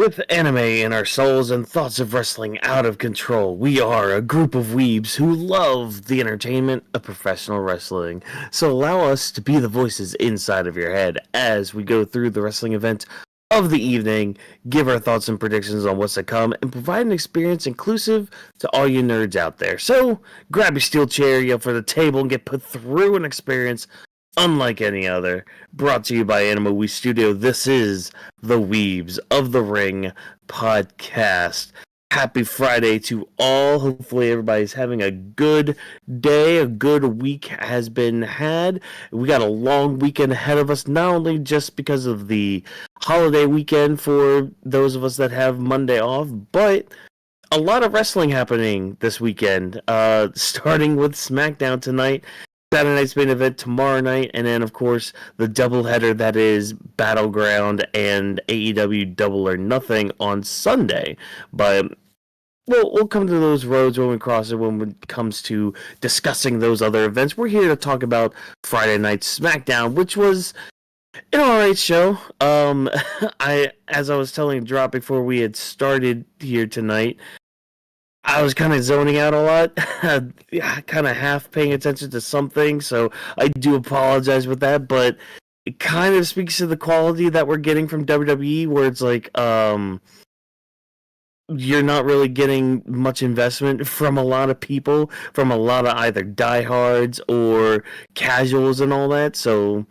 With anime in our souls and thoughts of wrestling out of control, we are a group of weebs who love the entertainment of professional wrestling. So allow us to be the voices inside of your head as we go through the wrestling event of the evening, give our thoughts and predictions on what's to come, and provide an experience inclusive to all you nerds out there. So grab your steel chair, yell for the table, and get put through an experience unlike any other. Brought to you by Anime We Studio, this is the Weebs of the Ring podcast. Happy Friday to all. Hopefully everybody's having a good day. A good week has been had. We got a long weekend ahead of us, not only just because of the holiday weekend for those of us that have Monday off, but a lot of wrestling happening this weekend, starting with SmackDown tonight, Saturday night's main event tomorrow night, and then, of course, the doubleheader that is Battleground and AEW Double or Nothing on Sunday. But we'll come to those roads when we cross it when it comes to discussing those other events. We're here to talk about Friday night SmackDown, which was an alright show. As I was telling Drop before we had started here tonight, I was kind of zoning out a lot, kind of half paying attention to something, so I do apologize with that, but it kind of speaks to the quality that we're getting from WWE, where it's like, you're not really getting much investment from a lot of people, from a lot of either diehards or casuals and all that, so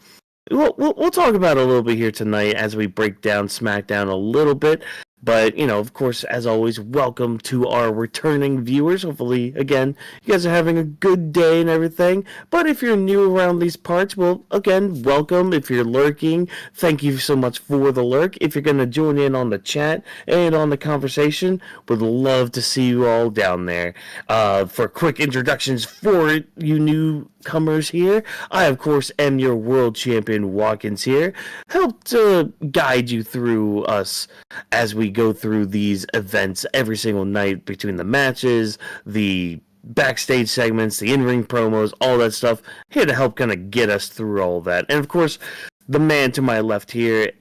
we'll talk about it a little bit here tonight as we break down SmackDown a little bit. But, you know, of course, as always, welcome to our returning viewers. Hopefully, again, you guys are having a good day and everything. But if you're new around these parts, well, again, welcome. If you're lurking, thank you so much for the lurk. If you're going to join in on the chat and on the conversation, would love to see you all down there. For quick introductions for you newcomers here, I, of course, am your world champion, Watkins here. Help to guide you through us as we go through these events every single night between the matches, the backstage segments, the in-ring promos, all that stuff. Here to help kind of get us through all that. And of course, the man to my left here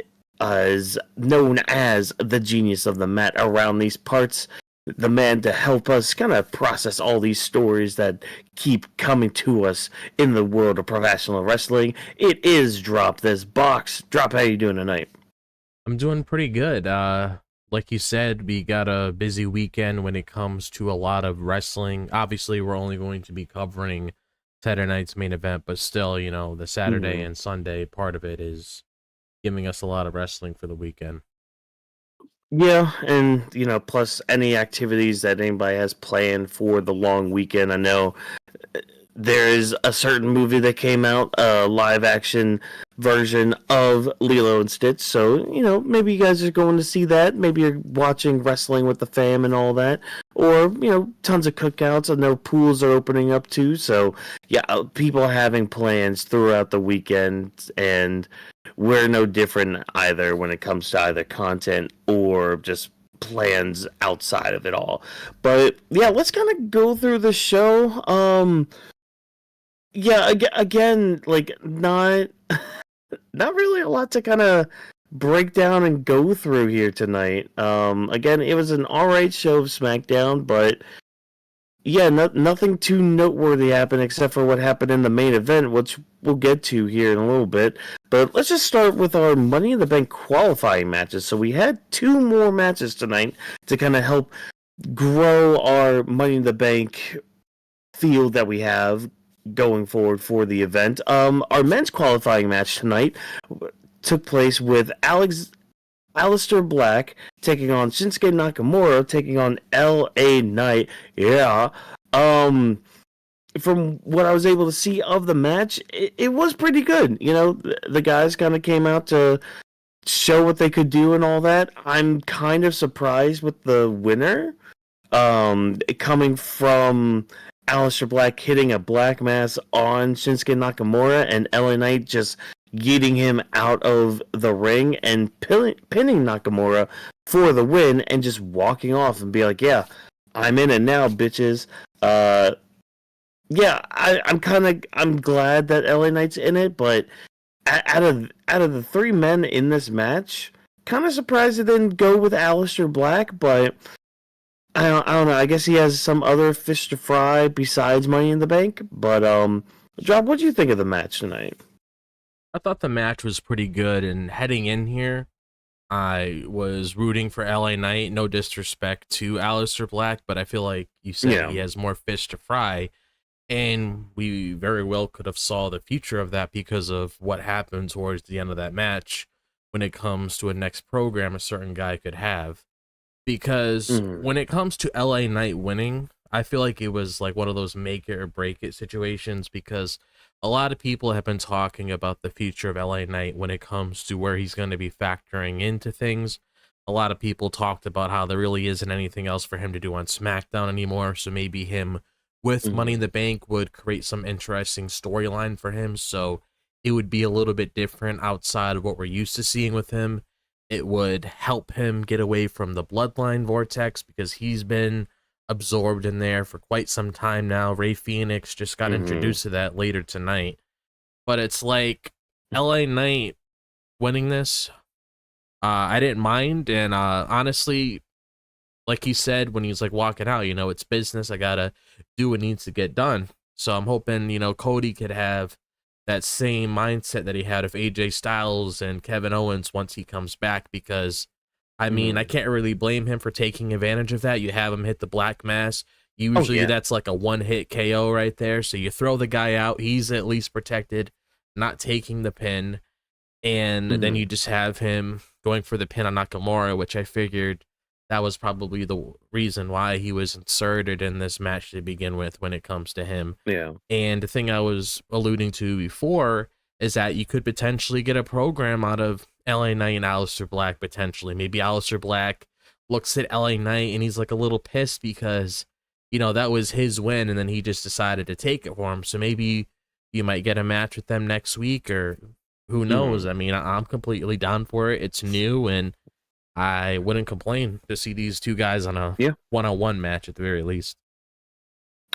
is known as the genius of the mat around these parts. The man to help us kind of process all these stories that keep coming to us in the world of professional wrestling. It is Drop This Box. Drop, how you doing tonight? I'm doing pretty good. Like you said, we got a busy weekend when it comes to a lot of wrestling. Obviously, we're only going to be covering Saturday night's main event, but still, you know, the Saturday and Sunday part of it is giving us a lot of wrestling for the weekend. Yeah, and, you know, plus any activities that anybody has planned for the long weekend. I know there is a certain movie that came out, a live-action version of Lilo and Stitch, so, you know, maybe you guys are going to see that. Maybe you're watching wrestling with the fam and all that. Or, you know, tons of cookouts. I know pools are opening up, too, so, yeah, people having plans throughout the weekend, and we're no different either when it comes to either content or just plans outside of it all. But, yeah, let's kind of go through the show. Yeah, again, like, not really a lot to kind of break down and go through here tonight. Again, it was an alright show of SmackDown, but yeah, nothing too noteworthy happened except for what happened in the main event, which we'll get to here in a little bit. But let's just start with our Money in the Bank qualifying matches. So we had 2 more matches tonight to kind of help grow our Money in the Bank field that we have going forward for the event. Our men's qualifying match tonight took place with Aleister Black taking on Shinsuke Nakamura, taking on LA Knight. Yeah. From what I was able to see of the match, it was pretty good. You know, the guys kind of came out to show what they could do and all that. I'm kind of surprised with the winner. Coming from Aleister Black hitting a black mass on Shinsuke Nakamura and LA Knight just yeeting him out of the ring and pinning Nakamura for the win and just walking off and be like, yeah, I'm in it now, bitches. Yeah, I'm glad that LA Knight's in it, but out of the 3 men in this match, kind of surprised they didn't go with Aleister Black, but I don't know. I guess he has some other fish to fry besides Money in the Bank. But Job, what do you think of the match tonight? I thought the match was pretty good, and heading in here, I was rooting for LA Knight. No disrespect to Aleister Black, but I feel like you said he has more fish to fry, and we very well could have saw the future of that because of what happened towards the end of that match when it comes to a next program a certain guy could have. Because when it comes to LA Knight winning, I feel like it was like one of those make it or break it situations, because a lot of people have been talking about the future of LA Knight when it comes to where he's going to be factoring into things. A lot of people talked about how there really isn't anything else for him to do on SmackDown anymore, so maybe him with Money in the Bank would create some interesting storyline for him, so it would be a little bit different outside of what we're used to seeing with him. It would help him get away from the bloodline vortex, because he's been absorbed in there for quite some time now. Ray Fenix just got introduced to that later tonight. But it's like LA Knight winning this, I didn't mind. And honestly, like he said when he's like walking out, it's business. I gotta do what needs to get done. So I'm hoping, Cody could have that same mindset that he had of AJ Styles and Kevin Owens once he comes back, because I mean, I can't really blame him for taking advantage of that. You have him hit the Black Mass. Usually that's like a one-hit KO right there. So you throw the guy out. He's at least protected, not taking the pin. And then you just have him going for the pin on Nakamura, which I figured that was probably the reason why he was inserted in this match to begin with when it comes to him. Yeah. And the thing I was alluding to before is that you could potentially get a program out of LA Knight and Aleister Black potentially. Maybe Aleister Black looks at LA Knight and he's like a little pissed because, that was his win and then he just decided to take it for him. So maybe you might get a match with them next week, or who knows? I mean, I'm completely down for it. It's new, and I wouldn't complain to see these two guys on a one-on-one match at the very least.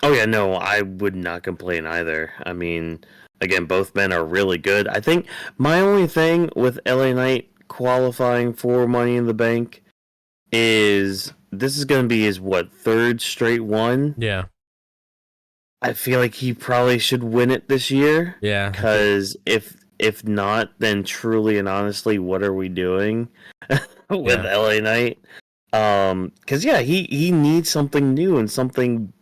Oh, yeah, no, I would not complain either. I mean, again, both men are really good. I think my only thing with LA Knight qualifying for Money in the Bank is this is going to be his, third straight one? Yeah. I feel like he probably should win it this year. Yeah. Because if not, then truly and honestly, what are we doing with LA Knight? Because, he needs something new and something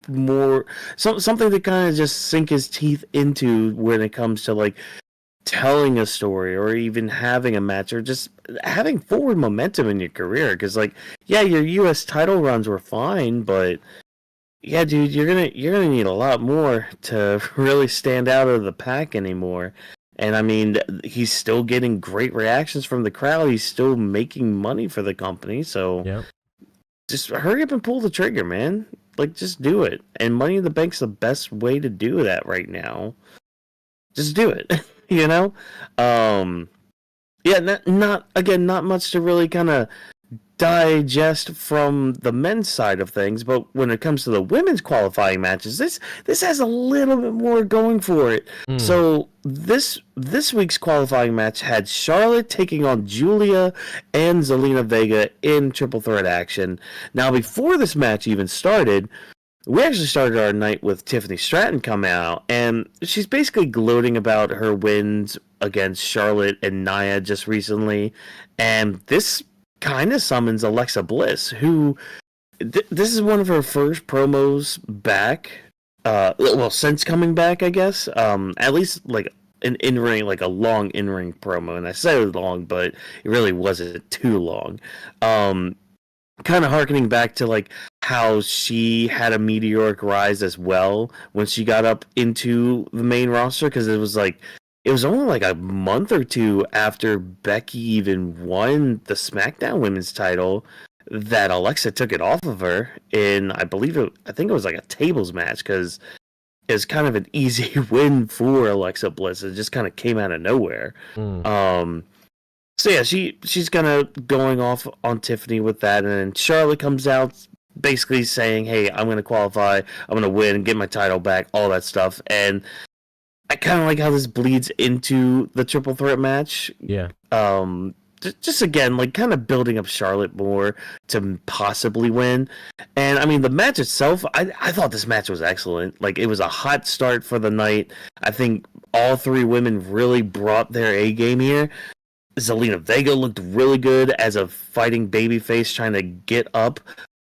more, something to kind of just sink his teeth into when it comes to like telling a story or even having a match or just having forward momentum in your career. Because your US title runs were fine, but yeah, dude, you're gonna need a lot more to really stand out of the pack anymore. And I mean, he's still getting great reactions from the crowd. He's still making money for the company. So just hurry up and pull the trigger, man. Just do it. And Money in the Bank's the best way to do that right now. Just do it. Not much to really kind of digest from the men's side of things, but when it comes to the women's qualifying matches, this has a little bit more going for it. So this week's qualifying match had Charlotte taking on Giulia and Zelina Vega in triple threat action. Now, before this match even started, we actually started our night with Tiffany Stratton coming out, and she's basically gloating about her wins against Charlotte and Nia just recently, and this kind of summons Alexa Bliss, who this is one of her first promos back, since coming back, I guess, at least like an in-ring, like a long in-ring promo, and I said it was long, but it really wasn't too long. Kind of harkening back to like how she had a meteoric rise as well when she got up into the main roster, because it was only like a month or two after Becky even won the SmackDown Women's title that Alexa took it off of her in, I think it was like a tables match, because it was kind of an easy win for Alexa Bliss. It just kind of came out of nowhere. So yeah, she's kind of going off on Tiffany with that, and then Charlotte comes out basically saying, "Hey, I'm going to qualify, I'm going to win, get my title back, all that stuff." And I kind of like how this bleeds into the triple threat match. Yeah. just again, like kind of building up Charlotte more to possibly win. And I mean, the match itself, I thought this match was excellent. Like, it was a hot start for the night. I think all three women really brought their A game here. Zelina Vega looked really good as a fighting babyface trying to get up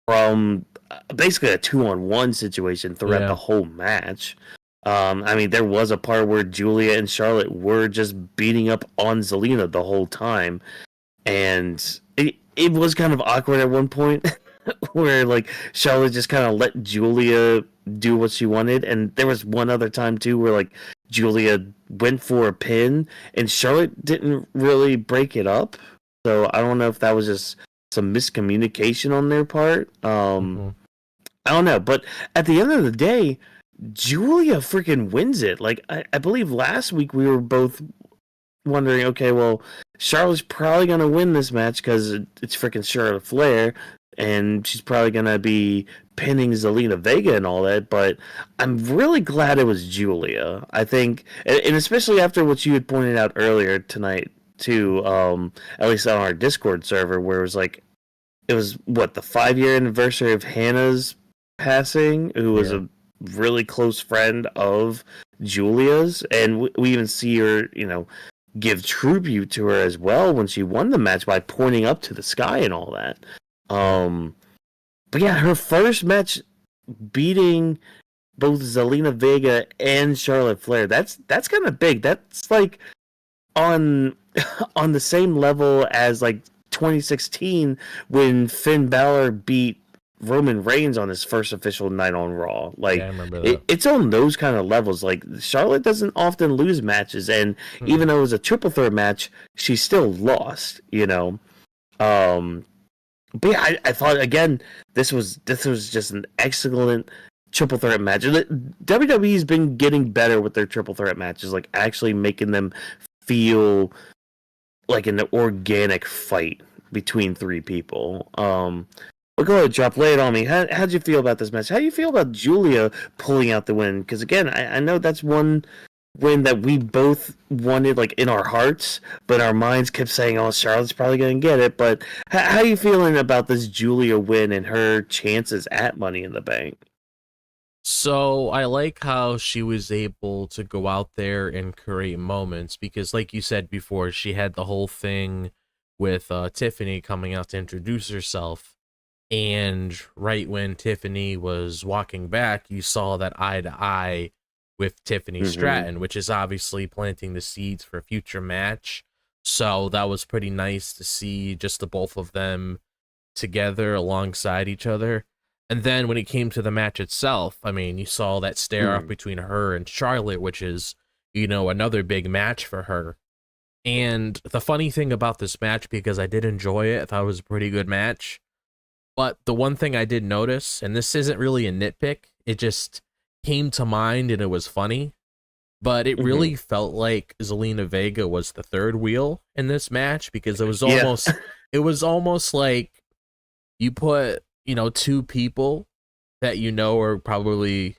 from basically a 2-on-1 situation throughout the whole match. I mean, there was a part where Giulia and Charlotte were just beating up on Zelina the whole time. And it was kind of awkward at one point where, like, Charlotte just kind of let Giulia do what she wanted. And there was one other time, too, where, like, Giulia went for a pin and Charlotte didn't really break it up. So I don't know if that was just some miscommunication on their part. I don't know. But at the end of the day, Giulia freaking wins it. Like, I believe last week we were both wondering, okay, well, Charlotte's probably going to win this match because it's freaking Charlotte Flair, and she's probably going to be pinning Zelina Vega and all that, but I'm really glad it was Giulia. I think, and especially after what you had pointed out earlier tonight, too, at least on our Discord server, where it was what, the 5-year anniversary of Hannah's passing, who was a really close friend of Giulia's, and we even see her, give tribute to her as well when she won the match by pointing up to the sky and all that. But yeah, her first match beating both Zelina Vega and Charlotte Flair, that's kind of big. That's like on the same level as like 2016 when Finn Balor beat Roman Reigns on his first official night on Raw. Like, I remember that. It's on those kind of levels. Like, Charlotte doesn't often lose matches, and even though it was a triple threat match, she still lost. But yeah, I thought, again, this was just an excellent triple threat match. WWE's been getting better with their triple threat matches, like actually making them feel like an organic fight between three people. Well, go ahead, Drop. Lay it on me. How'd you feel about this match? How do you feel about Giulia pulling out the win? Because, again, I know that's one win that we both wanted, like, in our hearts, but our minds kept saying, oh, Charlotte's probably going to get it. But how are you feeling about this Giulia win and her chances at Money in the Bank? So I like how she was able to go out there and create moments because, like you said before, she had the whole thing with Tiffany coming out to introduce herself. And right when Tiffany was walking back, you saw that eye to eye with Tiffany Stratton, which is obviously planting the seeds for a future match. So that was pretty nice to see just the both of them together alongside each other. And then when it came to the match itself, I mean, you saw that stare off between her and Charlotte, which is, another big match for her. And the funny thing about this match, because I did enjoy it, I thought it was a pretty good match. But the one thing I did notice, and this isn't really a nitpick, it just came to mind and it was funny, but it really felt like Zelina Vega was the third wheel in this match because it was almost like you put, two people that are probably,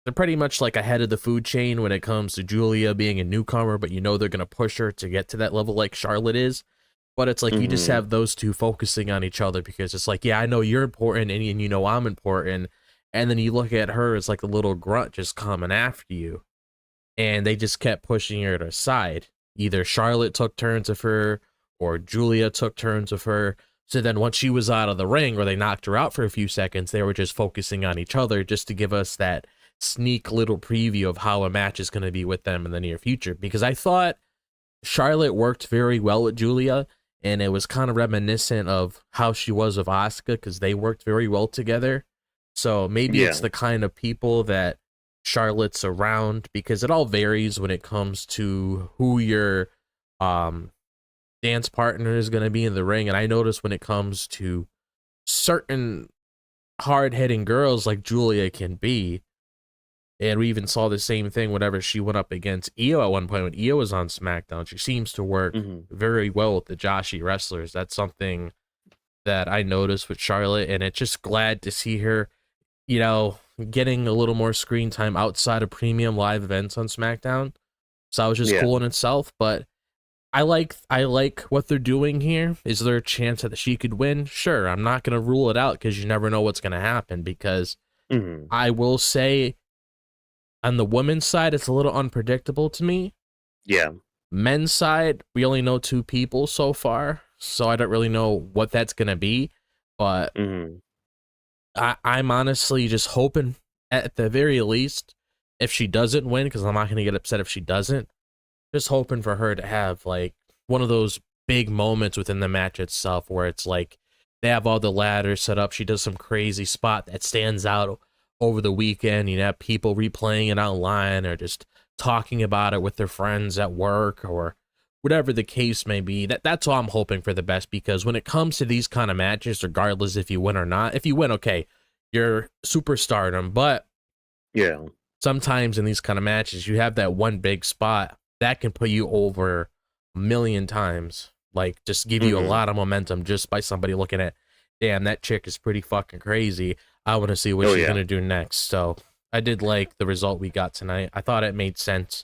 they're pretty much like ahead of the food chain when it comes to Giulia being a newcomer, but they're going to push her to get to that level like Charlotte is. But it's like you just have those two focusing on each other because it's like, yeah, I know you're important and I'm important. And then you look at her as like a little grunt just coming after you. And they just kept pushing her to the side. Either Charlotte took turns of her or Giulia took turns of her. So then once she was out of the ring or they knocked her out for a few seconds, they were just focusing on each other just to give us that sneak little preview of how a match is going to be with them in the near future. Because I thought Charlotte worked very well with Giulia. And it was kind of reminiscent of how she was with Asuka because they worked very well together. So maybe it's the kind of people that Charlotte's around because it all varies when it comes to who your dance partner is going to be in the ring. And I notice when it comes to certain hard-hitting girls like Giulia can be, and we even saw the same thing whenever she went up against Io at one point when Io was on SmackDown. She seems to work very well with the Joshi wrestlers. That's something that I noticed with Charlotte, and it's just glad to see her, getting a little more screen time outside of premium live events on SmackDown. So that was just cool in itself. But I like what they're doing here. Is there a chance that she could win? Sure. I'm not gonna rule it out because you never know what's gonna happen. Because Mm-hmm. I will say, on the women's side, it's a little unpredictable to me. Yeah. Men's side, we only know two people so far, so I don't really know what that's gonna be. But Mm-hmm. I'm honestly just hoping, at the very least, if she doesn't win, because I'm not gonna get upset if she doesn't. Just hoping for her to have like one of those big moments within the match itself where it's like they have all the ladders set up. She does some crazy spot that stands out over the weekend. You have people replaying it online or just talking about it with their friends at work or whatever the case may be. That's all I'm hoping for the best, because when it comes to these kind of matches, regardless if you win or not, if you win, okay, you're superstardom, but Yeah. sometimes in these kind of matches, you have that one big spot that can put you over a million times. Like, just give you a lot of momentum just by somebody looking at, damn, that chick is pretty fucking crazy. I want to see what she's going to do next. So I did like the result we got tonight. I thought it made sense.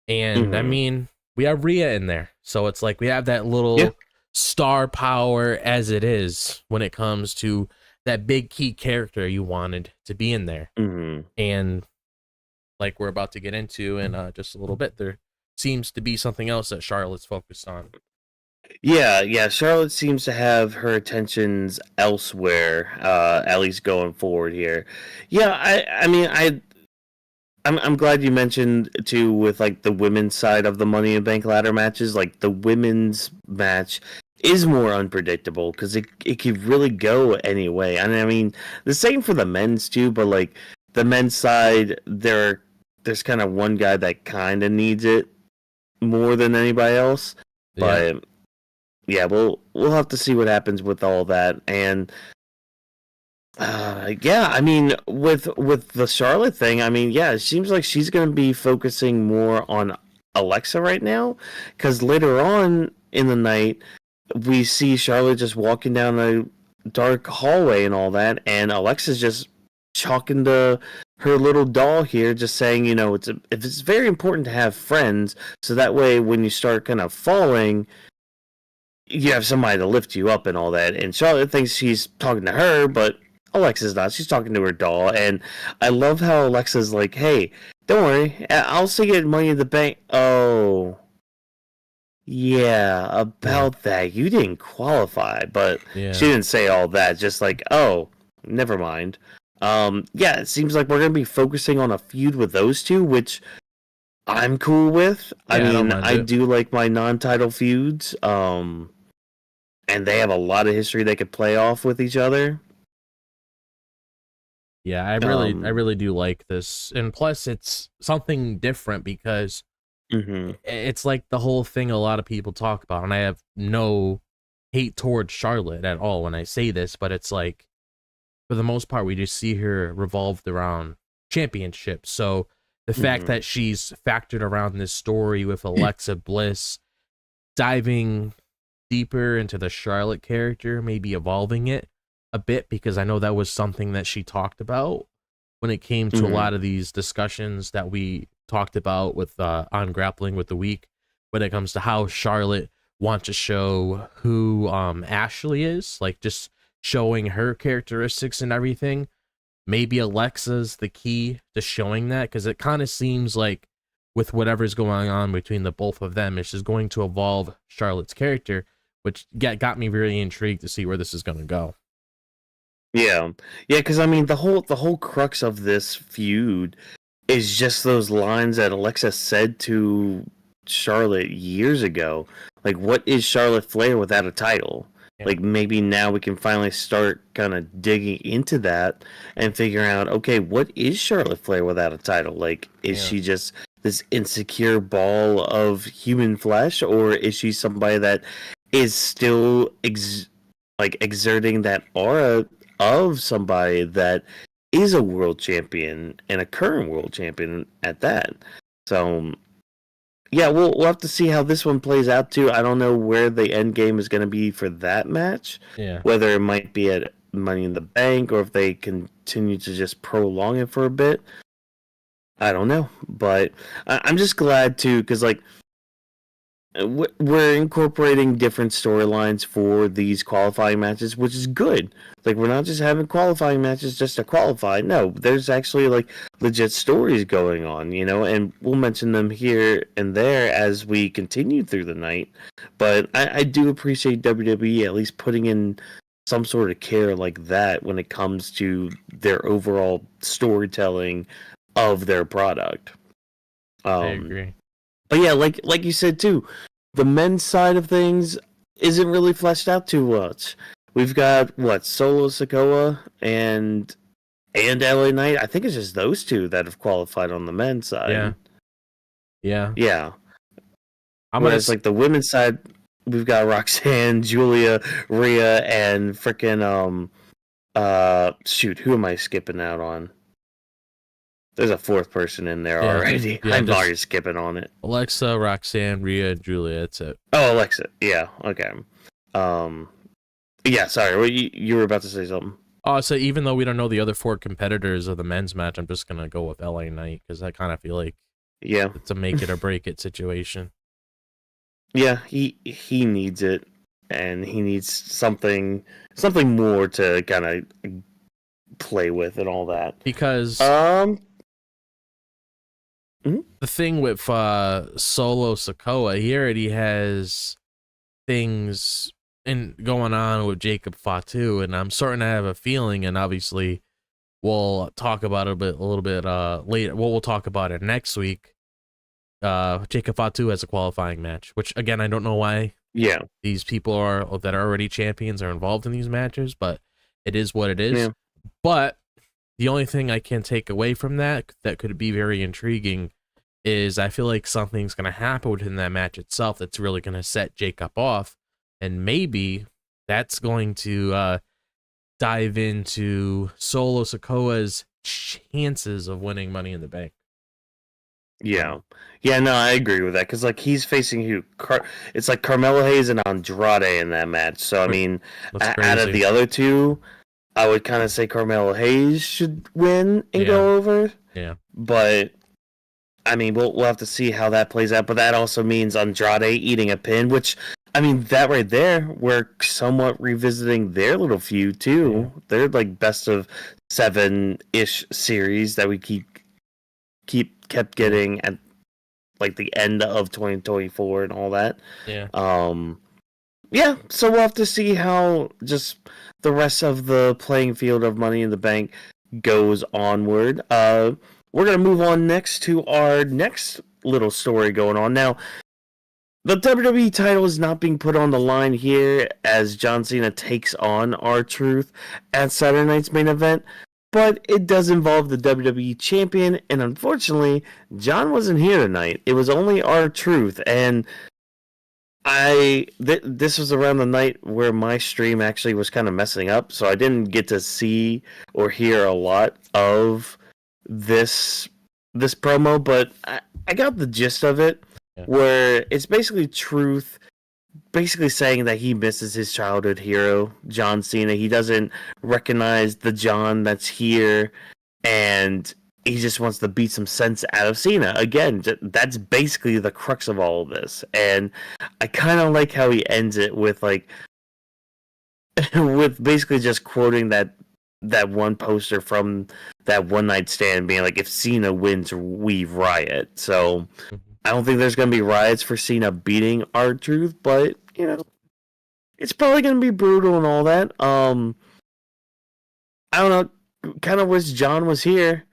And I mean, we have Rhea in there. So it's like we have that little star power as it is when it comes to that big key character you wanted to be in there. And like we're about to get into in just a little bit, there seems to be something else that Charlotte's focused on. Yeah. Charlotte seems to have her attentions elsewhere, at least going forward here. Yeah, I'm glad you mentioned too with like the women's side of the Money in Bank ladder matches. Like the women's match is more unpredictable because it could really go any way. And I mean the same for the men's too, but like the men's side, there's kind of one guy that kind of needs it more than anybody else. Yeah. But yeah, we'll have to see what happens with all that. And yeah, I mean, with the Charlotte thing, I mean, yeah, it seems like she's going to be focusing more on Alexa right now, because later on in the night, we see Charlotte just walking down a dark hallway and all that, and Alexa's just talking to her little doll here, just saying, you know, it's very important to have friends, so that way when you start kind of falling, you have somebody to lift you up and all that. And Charlotte thinks she's talking to her, but Alexa's not. She's talking to her doll. And I love how Alexa's like, hey, don't worry, I'll see you at Money in the Bank. Oh, yeah, about that. You didn't qualify, but she didn't say all that. Just like, oh, never mind. Yeah, it seems like we're going to be focusing on a feud with those two, which I'm cool with. I mean, I do like my non-title feuds. And they have a lot of history they could play off with each other. Yeah, I really do like this. And plus it's something different because it's like the whole thing a lot of people talk about, and I have no hate towards Charlotte at all when I say this, but it's like for the most part we just see her revolved around championships. So the fact that she's factored around this story with Alexa Bliss, diving deeper into the Charlotte character, maybe evolving it a bit, because I know that was something that she talked about when it came to a lot of these discussions that we talked about with on Grappling with the Week, when it comes to how Charlotte wants to show who Ashley is, like just showing her characteristics and everything. Maybe Alexa's the key to showing that, because it kind of seems like with whatever's going on between the both of them, it's just going to evolve Charlotte's character, which got me really intrigued to see where this is going to go. Yeah, because I mean the whole crux of this feud is just those lines that Alexa said to Charlotte years ago. Like, what is Charlotte Flair without a title? Yeah. Like, maybe now we can finally start kind of digging into that and figuring out, okay, what is Charlotte Flair without a title? Like, is she just this insecure ball of human flesh, or is she somebody that is still exerting that aura of somebody that is a world champion and a current world champion at that? So yeah, we'll have to see how this one plays out too. I don't know where the end game is going to be for that match. Yeah, whether it might be at Money in the Bank or if they continue to just prolong it for a bit. I don't know, but I'm just glad too, because like we're incorporating different storylines for these qualifying matches, which is good. Like, we're not just having qualifying matches just to qualify. No, there's actually like legit stories going on, and we'll mention them here and there as we continue through the night. But I do appreciate WWE at least putting in some sort of care like that when it comes to their overall storytelling of their product. I agree. But yeah, like you said too, the men's side of things isn't really fleshed out too much. We've got Solo Sikoa and LA Knight. I think it's just those two that have qualified on the men's side. Yeah. Whereas like the women's side, we've got Roxanne, Giulia, Rhea, and freaking shoot, who am I skipping out on? There's a fourth person in there already. Yeah, I'm already skipping on it. Alexa, Roxanne, Rhea, Giulia. That's it. Oh, Alexa. Yeah. Okay. Yeah. Sorry. You were about to say something. So even though we don't know the other 4 competitors of the men's match, I'm just gonna go with LA Knight because I kind of feel like it's a make it or break it situation. Yeah, he needs it, and he needs something more to kind of play with and all that. Because the thing with Solo Sikoa, he already has things going on with Jacob Fatu, and I'm starting to have a feeling, and obviously we'll talk about it a little bit later. We'll talk about it next week. Jacob Fatu has a qualifying match, which again I don't know why. Yeah, these people that are already champions are involved in these matches, but it is what it is. Yeah. But the only thing I can take away from that could be very intriguing is I feel like something's going to happen within that match itself that's really going to set Jacob off, and maybe that's going to dive into Solo Sikoa's chances of winning Money in the Bank. Yeah, no, I agree with that because like he's facing who? It's like Carmelo Hayes and Andrade in that match. So I mean, out of the other two, I would kind of say Carmelo Hayes should win and go over. Yeah, but I mean, we'll have to see how that plays out. But that also means Andrade eating a pin, which I mean, that right there, we're somewhat revisiting their little feud too. Yeah. They're like best of 7-ish series that we kept getting at like the end of 2024 and all that. Yeah. Yeah, so we'll have to see how just the rest of the playing field of Money in the Bank goes onward. We're going to move on next to our next little story going on. Now, the WWE title is not being put on the line here as John Cena takes on R-Truth at Saturday night's main event, but it does involve the WWE champion, and unfortunately, John wasn't here tonight. It was only R-Truth, and this was around the night where my stream actually was kind of messing up, so I didn't get to see or hear a lot of this promo, but I got the gist of it, where it's basically Truth basically saying that he misses his childhood hero, John Cena. He doesn't recognize the John that's here, and he just wants to beat some sense out of Cena. Again, that's basically the crux of all of this. And I kind of like how he ends it with like, with basically just quoting that one poster from that one night stand being like, if Cena wins, we riot. So I don't think there's going to be riots for Cena beating R-Truth, but, you know, it's probably going to be brutal and all that. I don't know, kind of wish John was here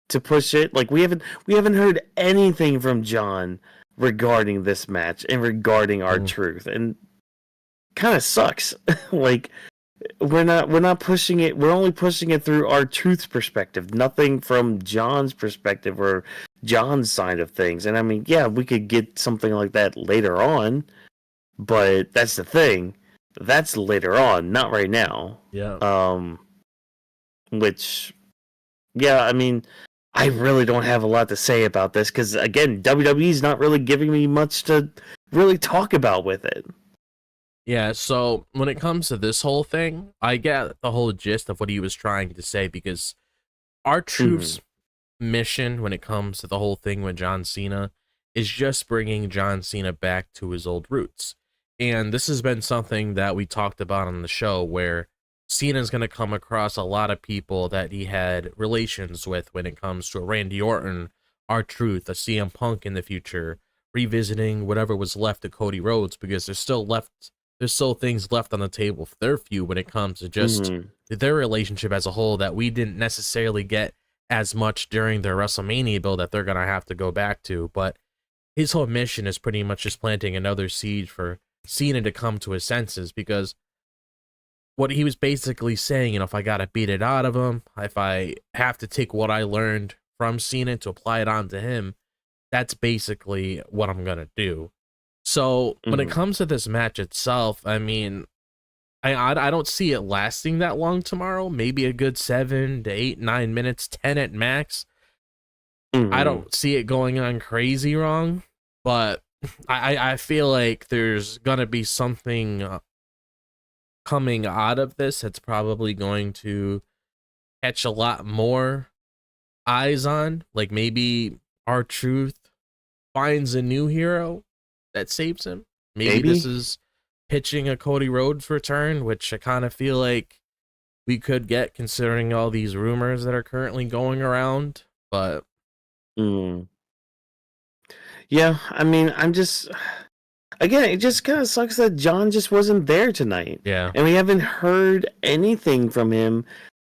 to push it. Like, we haven't heard anything from John regarding this match and regarding R-Truth, and kind of sucks. Like, we're not pushing it. We're only pushing it through R-Truth's perspective. Nothing from John's perspective or John's side of things. And I mean, yeah, we could get something like that later on, but that's the thing. That's later on, not right now. Yeah. Which, yeah, I mean, I really don't have a lot to say about this because, again, WWE's not really giving me much to really talk about with it. Yeah, so when it comes to this whole thing, I get the whole gist of what he was trying to say, because R-Truth's mission when it comes to the whole thing with John Cena is just bringing John Cena back to his old roots. And this has been something that we talked about on the show, where Cena's going to come across a lot of people that he had relations with when it comes to a Randy Orton, R-Truth, a CM Punk in the future, revisiting whatever was left of Cody Rhodes, because there's still things left on the table for their feud when it comes to just their relationship as a whole that we didn't necessarily get as much during their WrestleMania build that they're going to have to go back to. But his whole mission is pretty much just planting another seed for Cena to come to his senses, because what he was basically saying, if I got to beat it out of him, if I have to take what I learned from Cena to apply it onto him, that's basically what I'm going to do. So when it comes to this match itself, I mean, I don't see it lasting that long tomorrow. Maybe a good 7 to 8, 9 minutes, 10 at max. I don't see it going on crazy wrong, but I feel like there's going to be something coming out of this that's probably going to catch a lot more eyes on. Like maybe R-Truth finds a new hero that saves him. Maybe this is pitching a Cody Rhodes return, which I kind of feel like we could get considering all these rumors that are currently going around. But yeah, I mean, again, it just kind of sucks that John just wasn't there tonight. Yeah. And we haven't heard anything from him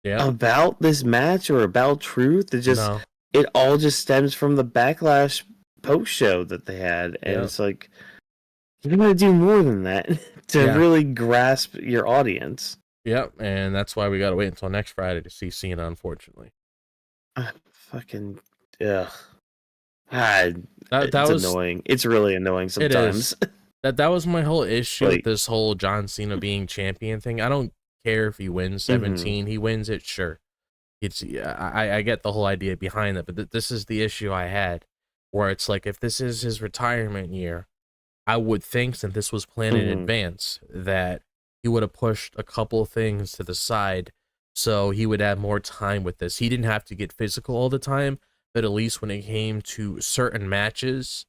about this match or about Truth. It all just stems from the Backlash post show that they had. And it's like, you gotta do more than that to really grasp your audience. Yep, and that's why we gotta wait until next Friday to see Cena, unfortunately. Fucking, ugh. It's annoying. It's really annoying sometimes. That was my whole issue with this whole John Cena being champion thing. I don't care if he wins 17. He wins it, sure. I get the whole idea behind it, but this is the issue I had, where it's like, if this is his retirement year, I would think, since this was planned in advance, that he would have pushed a couple things to the side so he would have more time with this. He didn't have to get physical all the time, but at least when it came to certain matches,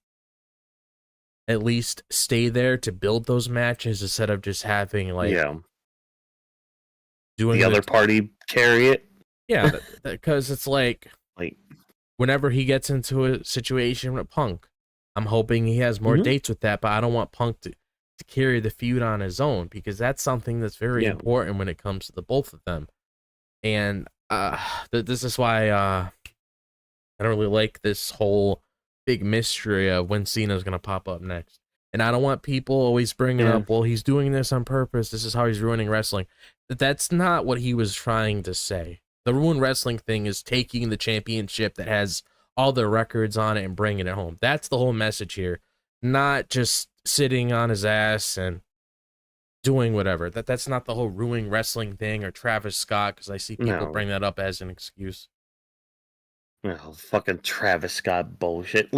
at least stay there to build those matches instead of just having doing the other party carry it. Yeah, because it's like whenever he gets into a situation with Punk, I'm hoping he has more dates with that, but I don't want Punk to carry the feud on his own, because that's something that's very important when it comes to the both of them. And this is why I don't really like this whole big mystery of when Cena's going to pop up next. And I don't want people always bringing up, well, he's doing this on purpose, this is how he's ruining wrestling. That's not what he was trying to say. The ruin wrestling thing is taking the championship that has all the records on it and bringing it home. That's the whole message here, not just sitting on his ass and doing whatever. That's not the whole ruining wrestling thing or Travis Scott, because I see people bring that up as an excuse. Oh, fucking Travis Scott bullshit.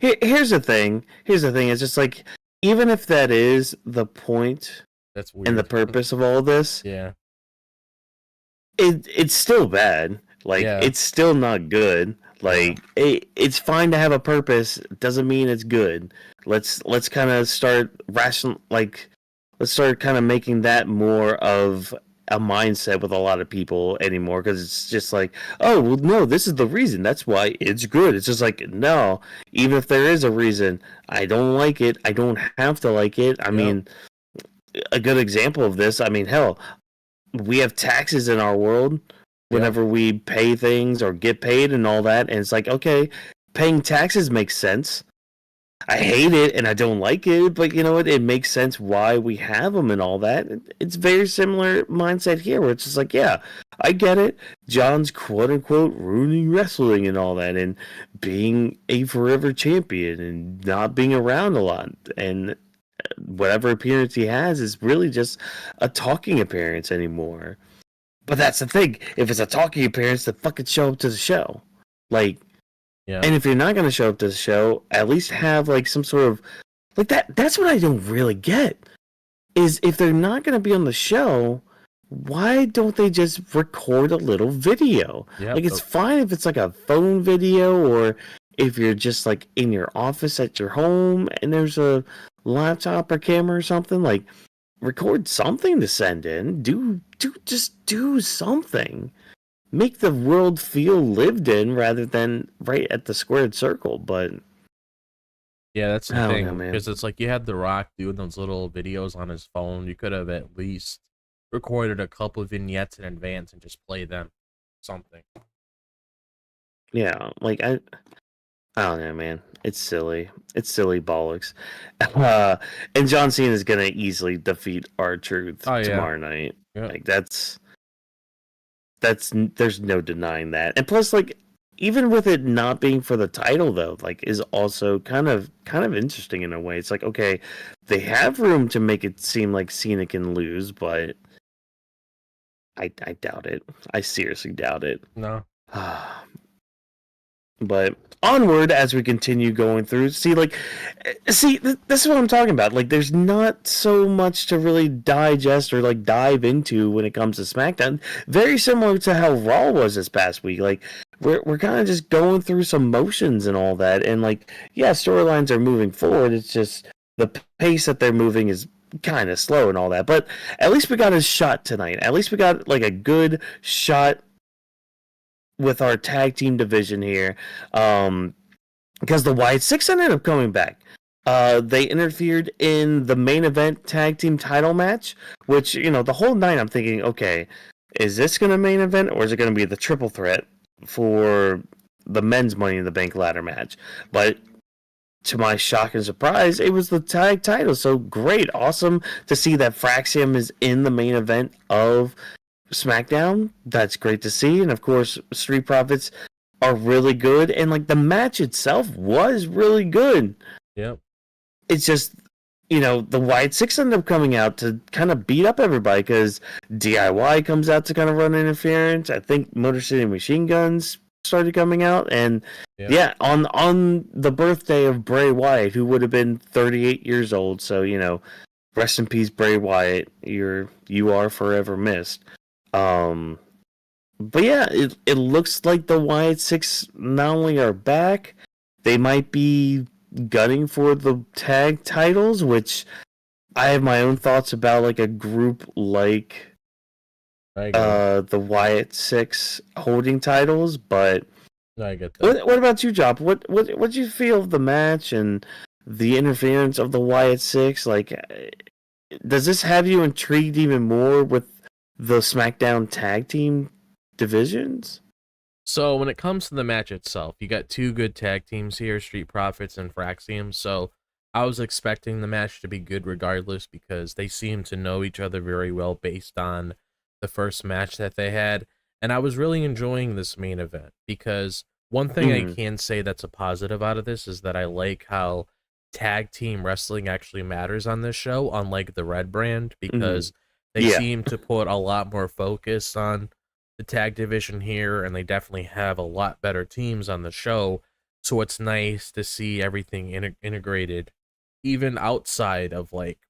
Here's the thing. It's just like, even if that is the point, that's weird, and the purpose of all this, it's still bad. It's still not good. It's fine to have a purpose. Doesn't mean it's good. Let's kind of start let's start kind of making that more of a mindset with a lot of people anymore, because it's just like, oh, well, no, this is the reason, that's why it's good. It's just like, no, even if there is a reason, I don't like it, I don't have to like it. I mean, a good example of this, I mean, hell, we have taxes in our world whenever we pay things or get paid and all that, and it's like, okay, paying taxes makes sense. I hate it and I don't like it, but you know what? It makes sense why we have them and all that. It's very similar mindset here, where it's just like, yeah, I get it. John's quote unquote ruining wrestling and all that, and being a forever champion and not being around a lot, and whatever appearance he has is really just a talking appearance anymore. But that's the thing. If it's a talking appearance, then fucking show up to the show. And if you're not going to show up to the show, at least have some sort of that. That's what I don't really get, is if they're not going to be on the show, why don't they just record a little video? It's fine if it's a phone video or if you're just like in your office at your home and there's a laptop or camera or something, like record something to send in. Just do something. Make the world feel lived in rather than right at the squared circle. But Yeah, that's the I don't know, thing, man. because it's like you had The Rock doing those little videos on his phone. You could have at least recorded a couple of vignettes in advance and just play them. Something. Yeah, like I don't know, man. It's silly. It's silly bollocks. And John Cena is gonna easily defeat R-Truth Oh, yeah. tomorrow night. Yep. Like that's there's no denying that. And plus, like, even with it not being for the title though, like, is also kind of interesting in a way. It's like, okay, they have room to make it seem like Cena can lose, but I doubt it. I seriously doubt it. No. But onward as we continue going through. See, this is what I'm talking about. Like, there's not so much to really digest or like dive into when it comes to SmackDown. Very similar to how Raw was this past week. Like, we're kind of just going through some motions and all that. And like, yeah, storylines are moving forward. It's just the pace that they're moving is kind of slow and all that. But at least we got a shot tonight. At least we got like a good shot with our tag team division here, because the Wyatt Six ended up coming back. They interfered in the main event tag team title match, which, you know, the whole night I'm thinking, okay, is this going to main event or is it going to be the triple threat for the men's Money in the Bank ladder match? But to my shock and surprise, it was the tag title. So great, awesome to see that Fraxiom is in the main event of SmackDown. That's great to see. And of course, Street Profits are really good, and like the match itself was really good. Yep. It's just, you know, the Wyatt Six end up coming out to kind of beat up everybody because DIY comes out to kind of run interference. I think Motor City Machine Guns started coming out, and yeah, on the birthday of Bray Wyatt, who would have been 38 years old. So, you know, rest in peace, Bray Wyatt. You are forever missed. But yeah, it looks like the Wyatt Six not only are back, they might be gunning for the tag titles, which I have my own thoughts about, like a group like the Wyatt Six holding titles. But I get that. What about you, Job? What do you feel of the match and the interference of the Wyatt Six? Like, does this have you intrigued even more with the SmackDown tag team divisions? So when it comes to the match itself, you got two good tag teams here, Street Profits and Fraxiom. So I was expecting the match to be good regardless because they seem to know each other very well based on the first match that they had. And I was really enjoying this main event because one thing I can say that's a positive out of this is that I like how tag team wrestling actually matters on this show, unlike the Red brand, because they seem to put a lot more focus on the tag division here, and they definitely have a lot better teams on the show. So it's nice to see everything integrated, even outside of like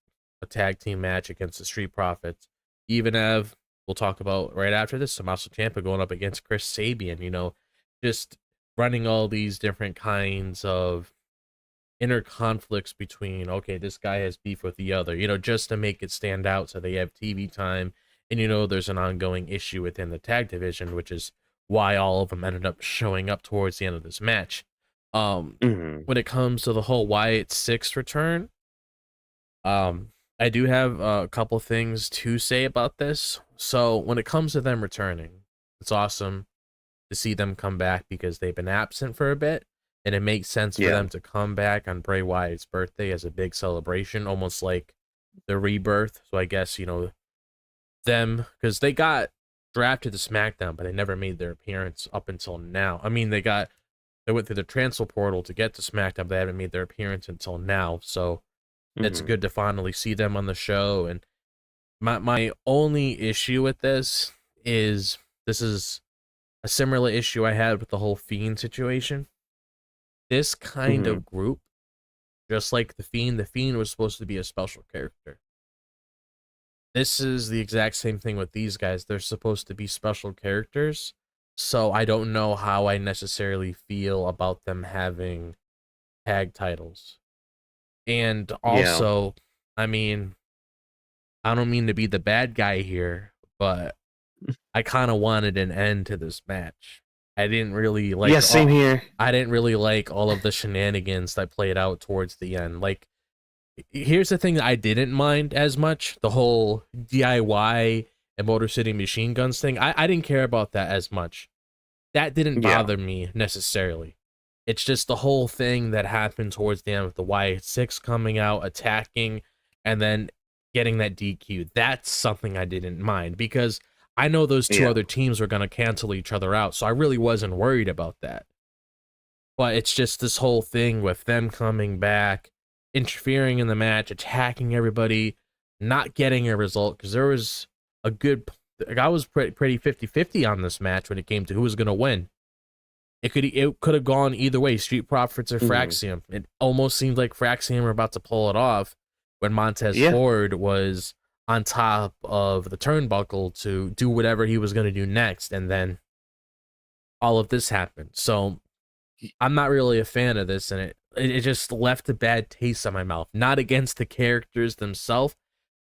a tag team match against the Street Profits. You even have, we'll talk about right after this, Tomasso Ciampa going up against Chris Saban, you know, just running all these different kinds of inner conflicts between, okay, this guy has beef with the other, you know, just to make it stand out so they have TV time. And, you know, there's an ongoing issue within the tag division, which is why all of them ended up showing up towards the end of this match. When it comes to the whole Wyatt Six return, I do have a couple things to say about this. So when it comes to them returning, it's awesome to see them come back because they've been absent for a bit. And it makes sense for them to come back on Bray Wyatt's birthday as a big celebration, almost like the rebirth. So I guess, you know, them, because they got drafted to SmackDown, but they never made their appearance up until now. I mean, they went through the transfer portal to get to SmackDown, but they haven't made their appearance until now. So it's good to finally see them on the show. And my only issue with this is a similar issue I had with the whole Fiend situation. This kind of group, just like the Fiend was supposed to be a special character. This is the exact same thing with these guys. They're supposed to be special characters, So I don't know how I necessarily feel about them having tag titles. And Yeah. also, I mean, I don't mean to be the bad guy here, but I kind of wanted an end to this match. I didn't really Yeah, like same here. I didn't really like all of the shenanigans that played out towards the end. Like, here's the thing that I didn't mind as much: the whole DIY and Motor City Machine Guns thing. I didn't care about that as much. That didn't Yeah. bother me necessarily. It's just the whole thing that happened towards the end with the Wyatt 6 coming out, attacking, and then getting that DQ. That's something I didn't mind, because I know those two Yeah. other teams were going to cancel each other out, so I really wasn't worried about that. But it's just this whole thing with them coming back, interfering in the match, attacking everybody, not getting a result, because there was a good... I was pretty 50-50 on this match when it came to who was going to win. It could have gone either way, Street Profits or Fraxiom. It almost seemed like Fraxiom were about to pull it off when Montez Ford was on top of the turnbuckle to do whatever he was going to do next, and then all of this happened. So I'm not really a fan of this, and it just left a bad taste in my mouth. Not against the characters themselves,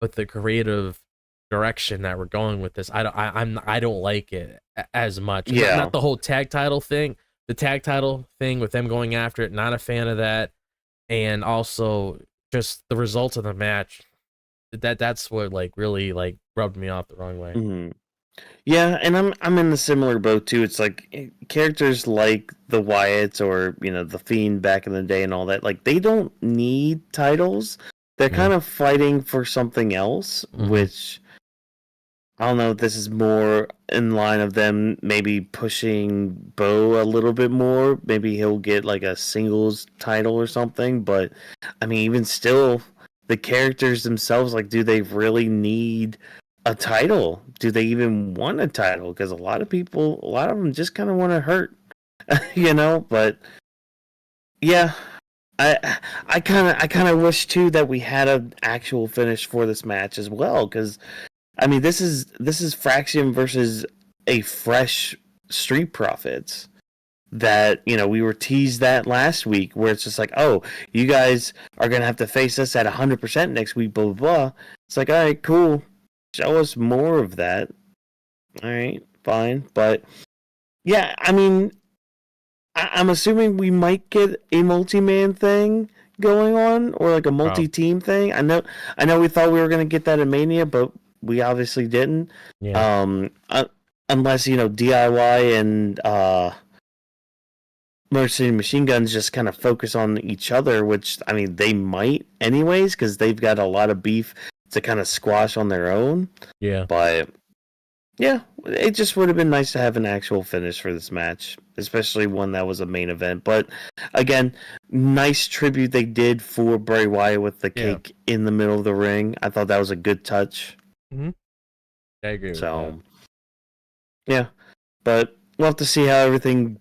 but the creative direction that we're going with this. I don't like it as much. Yeah. Not the whole tag title thing. The tag title thing with them going after it, not a fan of that. And also just the results of the match. That's what like really like rubbed me off the wrong way. Mm-hmm. Yeah, and I'm in the similar boat too. It's like characters like the Wyatts or, you know, the Fiend back in the day and all that, like they don't need titles. They're kind of fighting for something else, which I don't know if this is more in line of them maybe pushing Bo a little bit more. Maybe he'll get like a singles title or something. But I mean, even still, the characters themselves, like, do they really need a title? Do they even want a title? Because a lot of them just kind of want to hurt, you know. But yeah, I kind of wish too that we had an actual finish for this match as well, because I mean, this is Fraxiom versus a fresh Street Profits that, you know, we were teased that last week, where it's just like, oh, you guys are going to have to face us at 100% next week, blah, blah, blah. It's like, all right, cool. Show us more of that. All right, fine. But, yeah, I mean, I'm assuming we might get a multi-man thing going on, or like a multi-team thing. I know we thought we were going to get that in Mania, but we obviously didn't. Yeah. Unless, you know, DIY and Motor City Machine Guns just kind of focus on each other, which, I mean, they might anyways, because they've got a lot of beef to kind of squash on their own. Yeah. But yeah, it just would have been nice to have an actual finish for this match, especially one that was a main event. But again, nice tribute they did for Bray Wyatt with the cake in the middle of the ring. I thought that was a good touch. I agree with so, that. Yeah, but we'll have to see how everything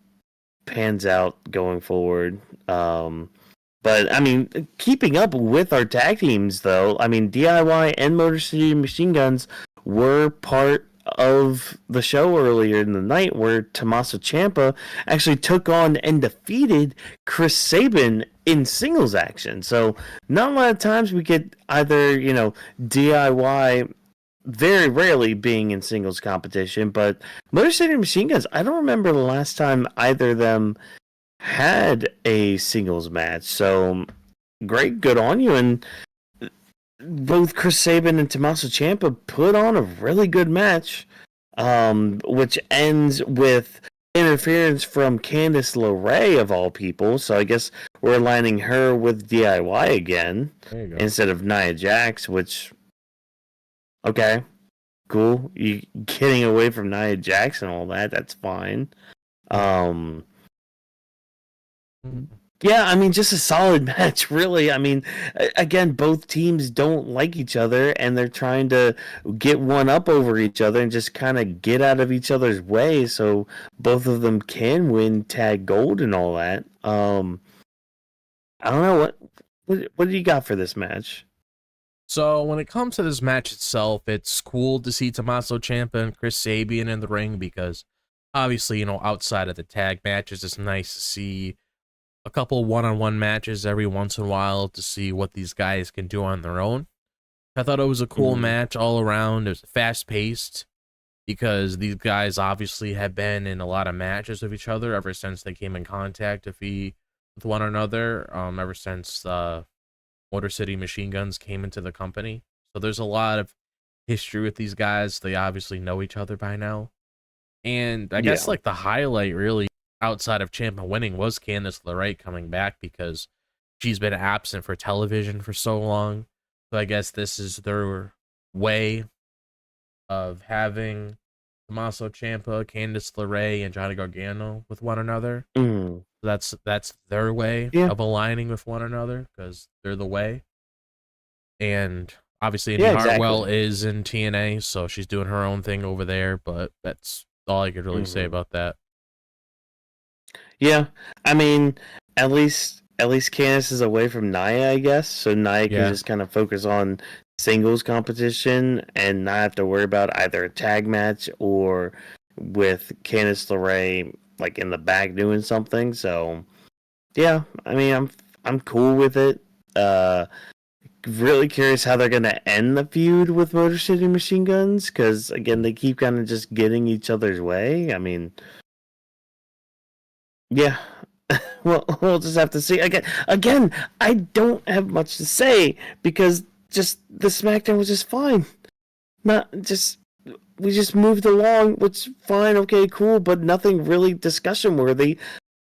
pans out going forward. But, I mean, keeping up with our tag teams, though, I mean, DIY and Motor City Machine Guns were part of the show earlier in the night, where Tomasso Ciampa actually took on and defeated Chris Saban in singles action. So, not a lot of times we get either, you know, DIY very rarely being in singles competition, but Motor City Machine Guns, I don't remember the last time either of them had a singles match. So great, good on you. And both Chris Saban and Tomasso Ciampa put on a really good match, which ends with interference from Candice LeRae of all people. So I guess we're aligning her with DIY again instead of Nia Jax, which, okay, cool. You getting away from Nia Jax and all that, that's fine. Yeah, I mean, just a solid match, really. I mean, again, both teams don't like each other, and they're trying to get one up over each other and just kind of get out of each other's way so both of them can win tag gold and all that. I don't know, what do you got for this match? So when it comes to this match itself, it's cool to see Tomasso Ciampa and Chris Saban in the ring, because obviously, you know, outside of the tag matches, it's nice to see a couple one-on-one matches every once in a while to see what these guys can do on their own. I thought it was a cool match all around. It was fast-paced because these guys obviously have been in a lot of matches with each other ever since they came in contact with one another, ever since Motor City Machine Guns came into the company. So there's a lot of history with these guys. They obviously know each other by now. And I guess like the highlight really outside of Ciampa winning was Candice LeRae coming back because she's been absent for television for so long. So I guess this is their way of having Tomasso Ciampa, Candice LeRae, and Johnny Gargano with one another. That's their way of aligning with one another because they're the way. And obviously, Indy Hartwell is in TNA, so she's doing her own thing over there. But that's all I could really say about that. Yeah, I mean, at least Candice is away from Nia, I guess, so Nia can just kind of focus on singles competition and not have to worry about either a tag match or with Candice LeRae like in the back doing something. So yeah, I mean, I'm cool with it. Really curious how they're gonna end the feud with Motor City Machine Guns because again, they keep kind of just getting each other's way. I mean, yeah. Well, we'll just have to see. Again, I don't have much to say because just the SmackDown was just fine. We just moved along, which fine, okay, cool, but nothing really discussion worthy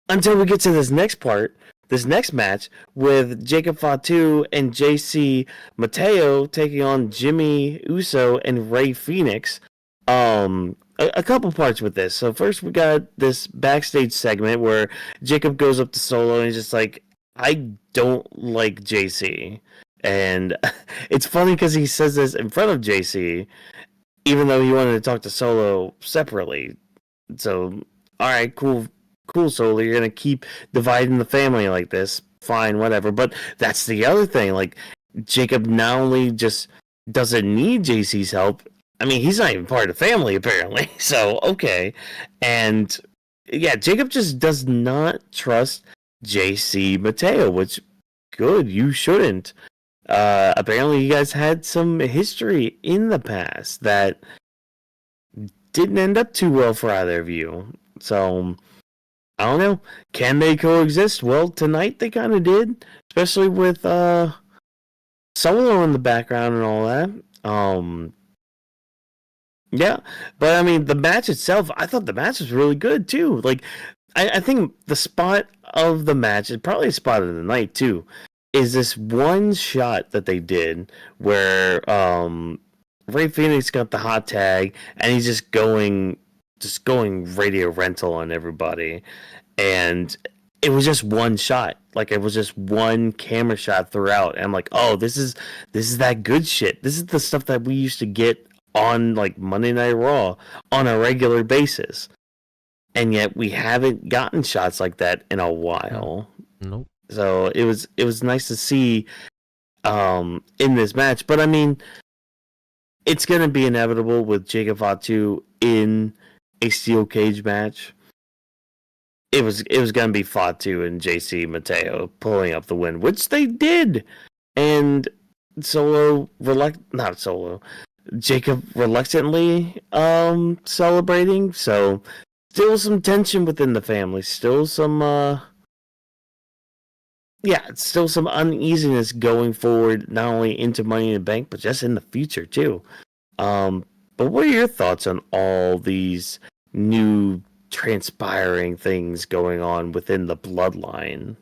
until we get to this next part, this next match with Jacob Fatu and JC Mateo taking on Jimmy Uso and Rey Fenix. A couple parts with this. So first we got this backstage segment where Jacob goes up to Solo and he's just like, I don't like JC. And it's funny because he says this in front of JC, even though he wanted to talk to Solo separately. So, alright, cool, Solo. You're going to keep dividing the family like this. Fine, whatever. But that's the other thing. Like, Jacob not only just doesn't need JC's help, I mean, he's not even part of the family, apparently. So, okay. And, yeah, Jacob just does not trust JC Mateo, which, good, you shouldn't. Apparently, you guys had some history in the past that didn't end up too well for either of you. So, I don't know. Can they coexist? Well, tonight they kind of did, especially with Solo in the background and all that. Yeah, but I mean, the match itself, I thought the match was really good too. Like, I think the spot of the match, and probably a spot of the night too, is this one shot that they did where Rey Fenix got the hot tag and he's just going radio rental on everybody, and it was just one shot. Like, it was just one camera shot throughout, and I'm like, oh, this is that good shit. This is the stuff that we used to get on like Monday Night Raw on a regular basis, and yet we haven't gotten shots like that in a while. Nope. So it was nice to see in this match. But I mean, it's gonna be inevitable with Jacob Fatu in a steel cage match. It was gonna be Fatu and JC Mateo pulling up the win, which they did, and Jacob reluctantly celebrating. So still some tension within the family, still some still some uneasiness going forward, not only into Money in the Bank, but just in the future too. But what are your thoughts on all these new transpiring things going on within the bloodline?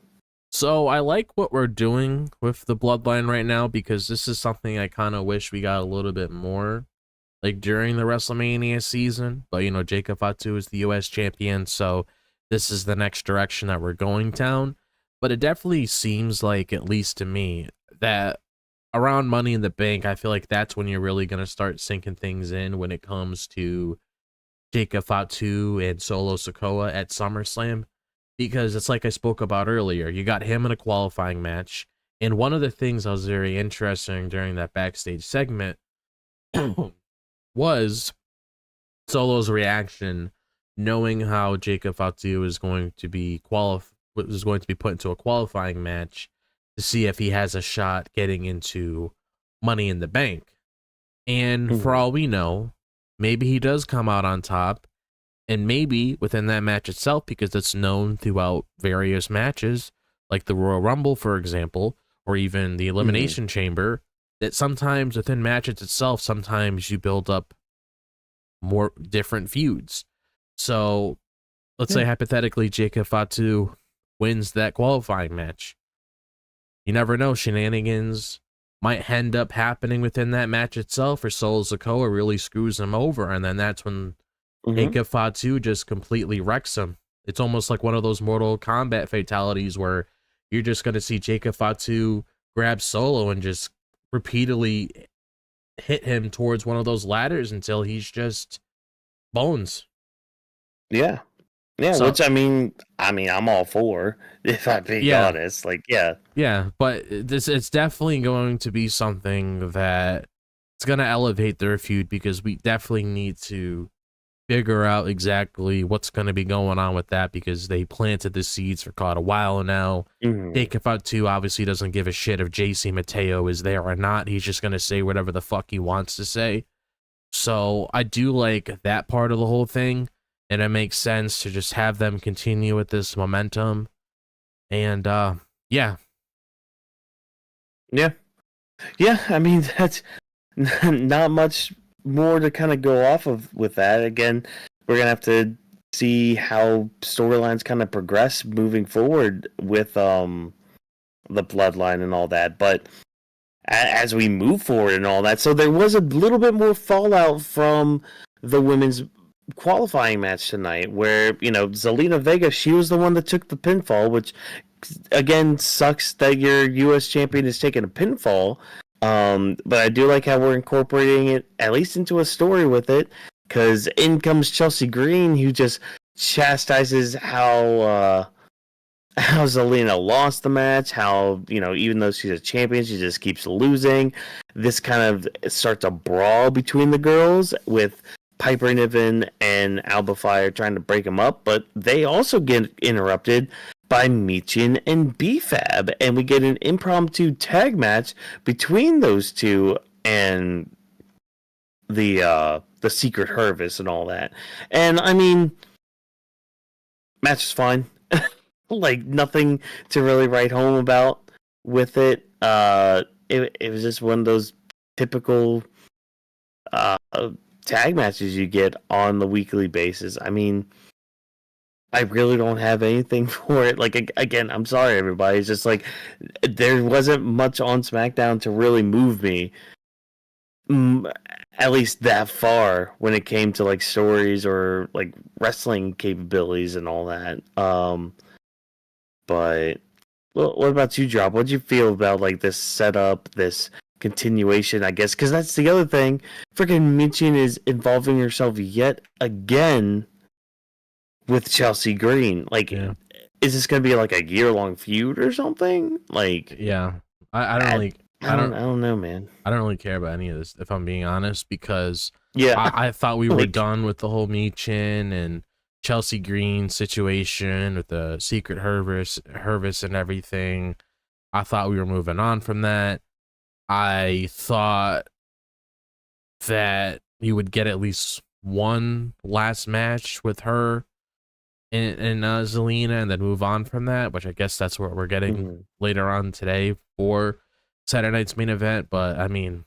So I like what we're doing with the bloodline right now because this is something I kind of wish we got a little bit more like during the WrestleMania season. But you know, Jacob Fatu is the US champion, so this is the next direction that we're going down. But it definitely seems like, at least to me, that around Money in the Bank, I feel like that's when you're really going to start sinking things in when it comes to Jacob Fatu and Solo Sikoa at SummerSlam. Because it's like I spoke about earlier, you got him in a qualifying match. And one of the things that was very interesting during that backstage segment was Solo's reaction knowing how Jacob Fatu is going to be put into a qualifying match to see if he has a shot getting into Money in the Bank. And for all we know, maybe he does come out on top, and maybe within that match itself, because it's known throughout various matches, like the Royal Rumble, for example, or even the Elimination Chamber, that sometimes within matches itself, sometimes you build up more different feuds. So let's say hypothetically Jacob Fatu wins that qualifying match. You never know, shenanigans might end up happening within that match itself, or Solo Sikoa really screws him over, and then that's when Jacob Fatu just completely wrecks him. It's almost like one of those Mortal Kombat fatalities where you're just going to see Jacob Fatu grab Solo and just repeatedly hit him towards one of those ladders until he's just bones. Yeah. Yeah, so, which I mean, I'm all for, if I'm being honest. Like, yeah, but it's definitely going to be something that it's going to elevate their feud, because we definitely need to figure out exactly what's going to be going on with that, because they planted the seeds for quite a while now. Jacob Fatu obviously doesn't give a shit if JC Mateo is there or not. He's just going to say whatever the fuck he wants to say. So I do like that part of the whole thing. And it makes sense to just have them continue with this momentum. And, yeah. I mean, that's not much more to kind of go off of with that. Again, we're going to have to see how storylines kind of progress moving forward with the bloodline and all that. But as we move forward and all that, so there was a little bit more fallout from the women's qualifying match tonight, where Zelina Vega, she was the one that took the pinfall, which again sucks that your US champion is taking a pinfall, but I do like how we're incorporating it at least into a story with it, because in comes Chelsea Green, who just chastises how Zelina lost the match, how even though she's a champion, she just keeps losing. This kind of starts a brawl between the girls, with Piper Niven and Alba Fire trying to break them up, but they also get interrupted by Michin and B-Fab, and we get an impromptu tag match between those two and the secret Hervice and all that. And I mean, match is fine. Like, nothing to really write home about with it. It was just one of those typical tag matches you get on the weekly basis. I mean, I really don't have anything for it. Like, again, I'm sorry, everybody. It's just like, there wasn't much on SmackDown to really move me, at least that far, when it came to like stories or like wrestling capabilities and all that. But what about you, Drop? What'd you feel about like this setup, this continuation, I guess? Because that's the other thing. Freaking Michin is involving herself yet again with Chelsea Green. Like, is this gonna be like a year-long feud or something? Like, I don't know, man. I don't really care about any of this, if I'm being honest, because I thought we were done with the whole Michin and Chelsea Green situation with the secret Hervice and everything. I thought we were moving on from that. I thought that you would get at least one last match with her and Zelina, and then move on from that, which I guess that's what we're getting later on today for Saturday night's main event. But I mean,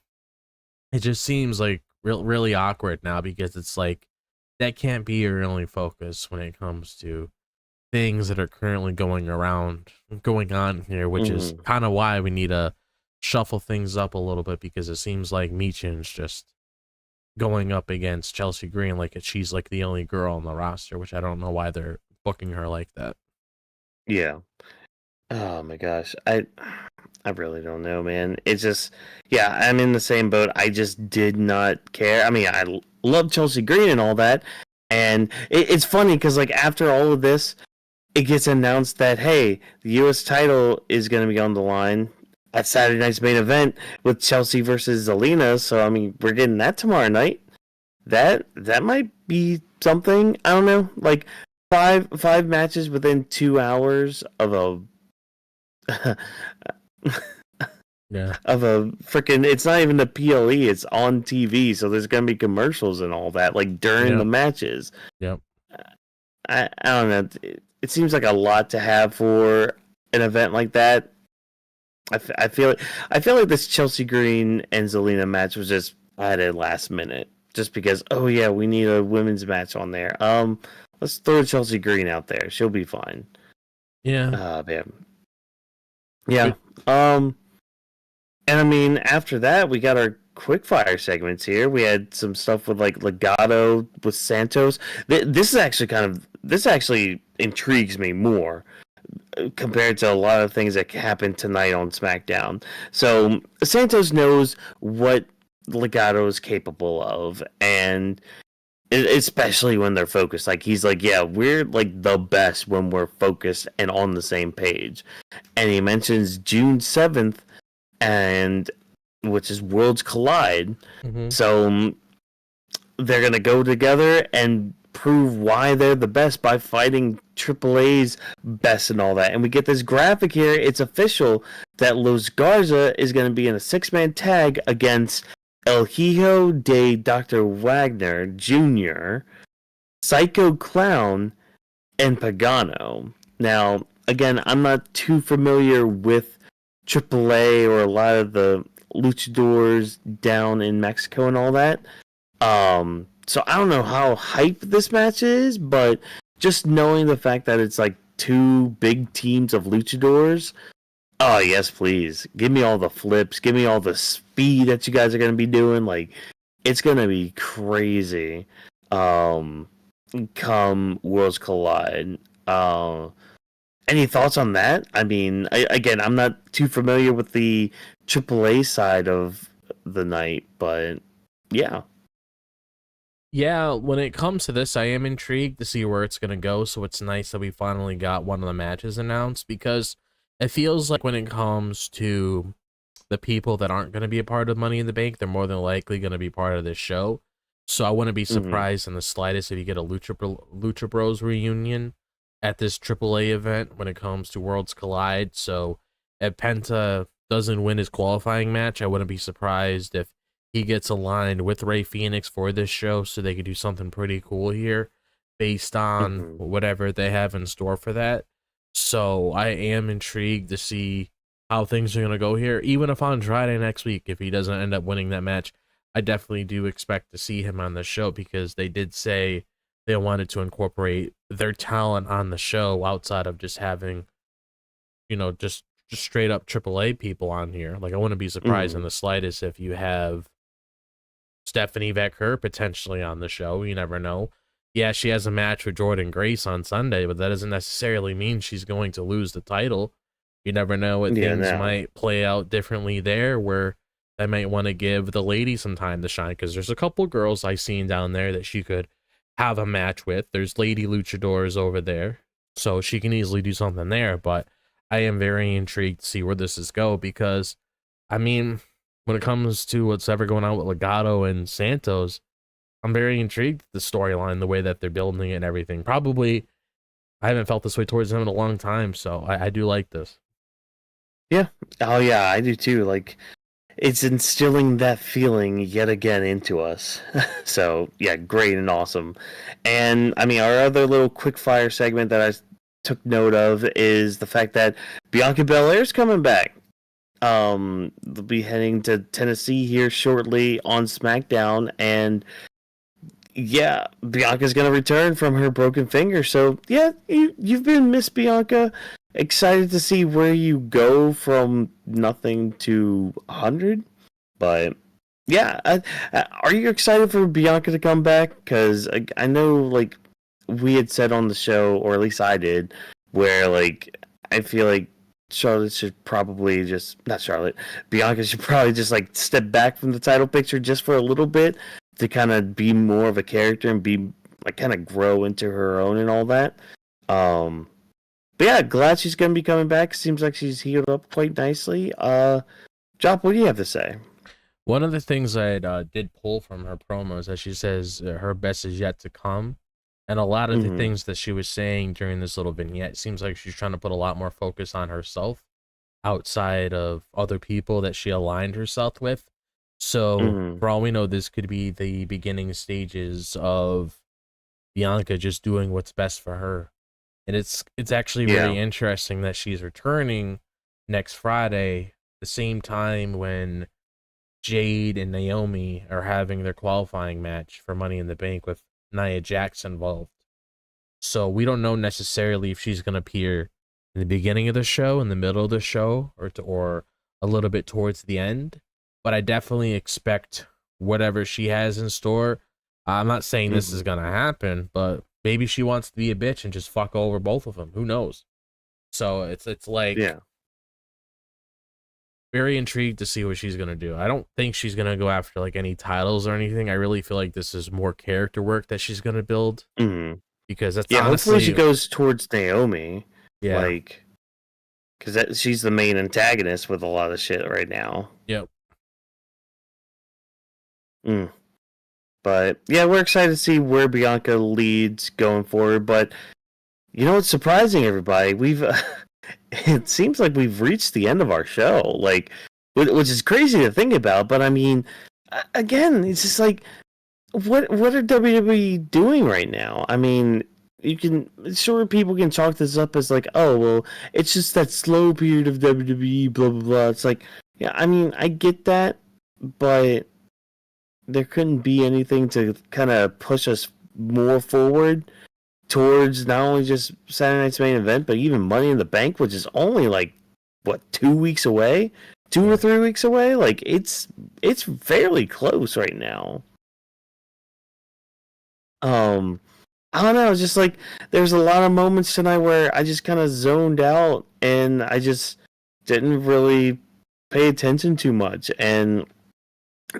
it just seems like really awkward now, because it's like that can't be your only focus when it comes to things that are currently going on here, which is kind of why we need to shuffle things up a little bit, because it seems like Michin's just going up against Chelsea Green like she's like the only girl on the roster, which I don't know why they're booking her like that. Yeah. Oh my gosh. I really don't know, man. It's just, I'm in the same boat. I just did not care. I mean, I love Chelsea Green and all that. And it's funny because like after all of this, it gets announced that, hey, the U.S. title is going to be on the line at Saturday night's main event with Chelsea versus Zelina. So, I mean, we're getting that tomorrow night. That might be something. I don't know, like five matches within 2 hours of a Yeah. of a freaking. It's not even a PLE. It's on TV, so there's gonna be commercials and all that, like during the matches. Yep. I don't know. It seems like a lot to have for an event like that. I feel like this Chelsea Green and Zelina match was just added last minute, just because. Oh yeah, we need a women's match on there. Let's throw Chelsea Green out there. She'll be fine. Yeah. Man. Yeah. And I mean, after that, we got our quickfire segments here. We had some stuff with like Legado with Santos. This actually intrigues me more compared to a lot of things that happened tonight on SmackDown. So Santos knows what Legado is capable of, and especially when they're focused. Like he's like, yeah, we're like the best when we're focused and on the same page. And he mentions June 7th, and which is Worlds Collide. Mm-hmm. So they're gonna go together and prove why they're the best by fighting AAA's best and all that. And we get this graphic here. It's official that Los Garza is going to be in a 6-man tag against El Hijo de Dr. Wagner Jr., Psycho Clown, and Pagano. Now, again, I'm not too familiar with AAA or a lot of the luchadors down in Mexico and all that. So I don't know how hype this match is, but just knowing the fact that it's like two big teams of luchadors, oh yes, please. Give me all the flips, give me all the speed that you guys are gonna be doing. Like, it's gonna be crazy. Come Worlds Collide. Any thoughts on that? I mean, again, I'm not too familiar with the AAA side of the night, but yeah. Yeah, when it comes to this, I am intrigued to see where it's going to go, so it's nice that we finally got one of the matches announced, because it feels like when it comes to the people that aren't going to be a part of Money in the Bank, they're more than likely going to be part of this show. So I wouldn't be surprised in the slightest if you get a Lucha Bros reunion at this AAA event when it comes to Worlds Collide. So if Penta doesn't win his qualifying match, I wouldn't be surprised if he gets aligned with Rey Fenix for this show, so they could do something pretty cool here based on whatever they have in store for that. So I am intrigued to see how things are going to go here. Even if on Friday next week, if he doesn't end up winning that match, I definitely do expect to see him on the show, because they did say they wanted to incorporate their talent on the show outside of just having, just straight up AAA people on here. Like, I wouldn't be surprised in the slightest if you have Stephanie Vecker potentially on the show. You never know. Yeah, she has a match with Jordan Grace on Sunday, but that doesn't necessarily mean she's going to lose the title. You never know what things might play out differently there, where they might want to give the lady some time to shine, because there's a couple girls I've seen down there that she could have a match with. There's lady luchadors over there, so she can easily do something there. But I am very intrigued to see where this is go, because, I mean, when it comes to what's ever going on with Legado and Santos, I'm very intrigued with the storyline, the way that they're building it and everything. Probably, I haven't felt this way towards them in a long time, so I do like this. Yeah. Oh, yeah, I do too. Like, it's instilling that feeling yet again into us. So, yeah, great and awesome. And, I mean, our other little quickfire segment that I took note of is the fact that Bianca Belair's coming back. They'll be heading to Tennessee here shortly on SmackDown, and yeah, Bianca's gonna return from her broken finger. So yeah, you've been Miss Bianca. Excited to see where you go from nothing to 100. But yeah, are you excited for Bianca to come back? Because I know, like, we had said on the show, or at least I did, where, like, I feel like Charlotte should probably Bianca should probably just, like, step back from the title picture just for a little bit to kind of be more of a character and be, like, kind of grow into her own and all that. But yeah, glad she's going to be coming back. Seems like she's healed up quite nicely. Jop, what do you have to say? One of the things I did pull from her promo is that she says her best is yet to come. And a lot of the Mm-hmm. things that she was saying during this little vignette seems like she's trying to put a lot more focus on herself outside of other people that she aligned herself with. So, Mm-hmm. for all we know, this could be the beginning stages of Bianca just doing what's best for her. And it's actually very Yeah. interesting that she's returning next Friday, the same time when Jade and Naomi are having their qualifying match for Money in the Bank with Nia Jax involved. So we don't know necessarily if she's going to appear in the beginning of the show, in the middle of the show, or a little bit towards the end. But I definitely expect whatever she has in store. I'm not saying this Mm-hmm. is going to happen, but maybe she wants to be a bitch and just fuck over both of them. Who knows? So it's like Yeah. very intrigued to see what she's gonna do. I don't think she's gonna go after like any titles or anything. I really feel like this is more character work that she's gonna build Mm-hmm. because that's Yeah. Hopefully she honestly, goes towards Naomi, yeah, like, because she's the main antagonist with a lot of shit right now. yep. Mm. But yeah, we're excited to see where Bianca leads going forward. But you know what's surprising, everybody? We've it seems like we've reached the end of our show, like, which is crazy to think about. But I mean, again, it's just like, what are WWE doing right now? I mean, you can sure people can chalk this up as like, oh well, it's just that slow period of WWE, blah blah blah. It's like, yeah, I mean, I get that, but there couldn't be anything to kind of push us more forward towards not only just Saturday Night's main event, but even Money in the Bank, which is only like what 2 weeks away, 2 or 3 weeks away. Like it's fairly close right now. Um, I don't know. It's just like there's a lot of moments tonight where I just kind of zoned out and I just didn't really pay attention too much, and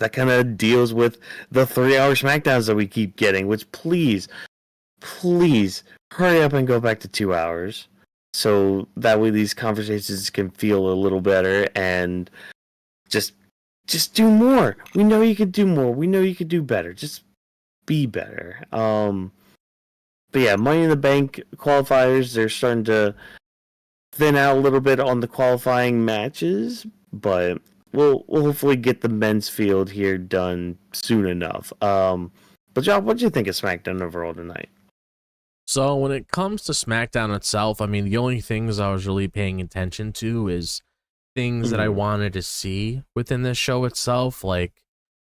that kind of deals with the 3-hour SmackDowns that we keep getting. Which please hurry up and go back to 2 hours, so that way these conversations can feel a little better and just do more. We know you could do more. We know you could do better. Just be better. But yeah, Money in the Bank qualifiers, they're starting to thin out a little bit on the qualifying matches, but we'll hopefully get the men's field here done soon enough. But John, what do you think of SmackDown overall tonight? So when it comes to SmackDown itself, I mean, the only things I was really paying attention to is things that I wanted to see within this show itself. Like,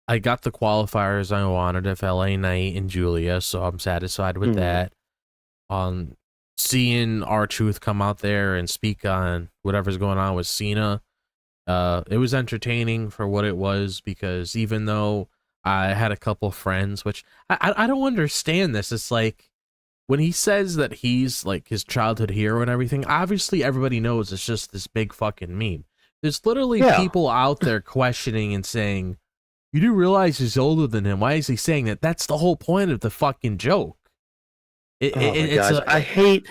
I got the qualifiers I wanted of LA Knight and Giulia, so I'm satisfied with that. Seeing R-Truth come out there and speak on whatever's going on with Cena, it was entertaining for what it was, because even though I had a couple friends, which I don't understand this, it's like, when he says that he's like his childhood hero and everything, obviously everybody knows it's just this big fucking meme. There's literally people out there questioning and saying, you do realize he's older than him. Why is he saying that? That's the whole point of the fucking joke. Oh my gosh, I hate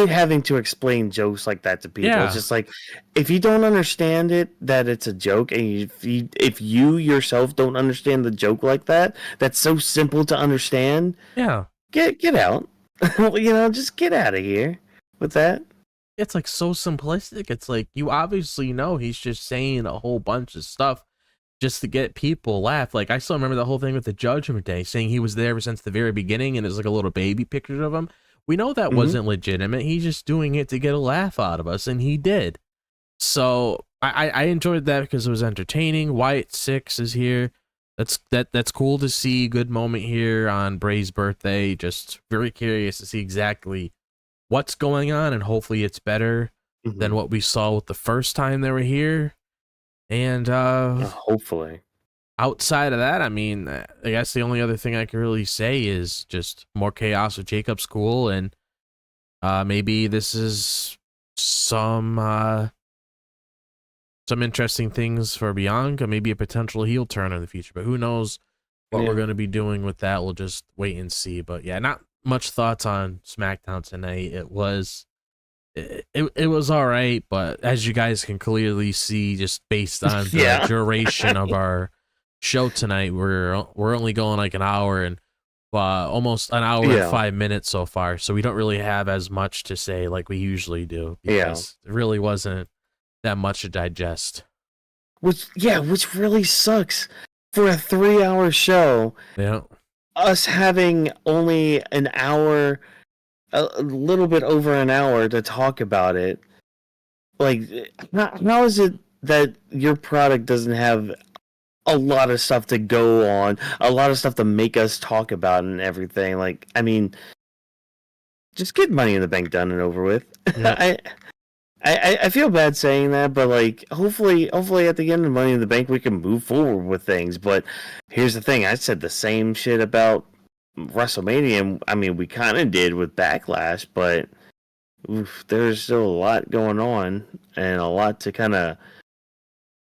having to explain jokes like that to people. Yeah. It's just like, if you don't understand it, that it's a joke, and if you yourself don't understand the joke like that, that's so simple to understand. Yeah. Get out. You know, just get out of here with that. It's like so simplistic. It's like, you obviously know he's just saying a whole bunch of stuff just to get people laugh. Like, I still remember the whole thing with the Judgment Day, saying he was there ever since the very beginning, and it's like a little baby picture of him. We know that wasn't legitimate. He's just doing it to get a laugh out of us, and he did. So I enjoyed that because it was entertaining. Wyatt 6 is here. That's cool to see. Good moment here on Bray's birthday. Just very curious to see exactly what's going on, and hopefully it's better than what we saw with the first time they were here. And hopefully, outside of that, I mean, I guess the only other thing I can really say is just more chaos with Jacob School, and maybe this is some interesting things for Bianca, maybe a potential heel turn in the future, but who knows what we're going to be doing with that. We'll just wait and see. But yeah, not much thoughts on SmackDown tonight. It was all right, but as you guys can clearly see, just based on the duration of our show tonight. We're only going like an hour and almost an hour and 5 minutes so far, so we don't really have as much to say like we usually do because it really wasn't that much to digest. Which really sucks for a 3-hour show. Yeah. Us having only an hour, a little bit over an hour to talk about it. Like, how is it that your product doesn't have a lot of stuff to go on, a lot of stuff to make us talk about and everything? Like, I mean, just get Money in the Bank done and over with. Yeah. I feel bad saying that, but like, hopefully at the end of Money in the Bank we can move forward with things. But here's the thing: I said the same shit about WrestleMania. I mean, we kind of did with Backlash, but there's still a lot going on and a lot to kind of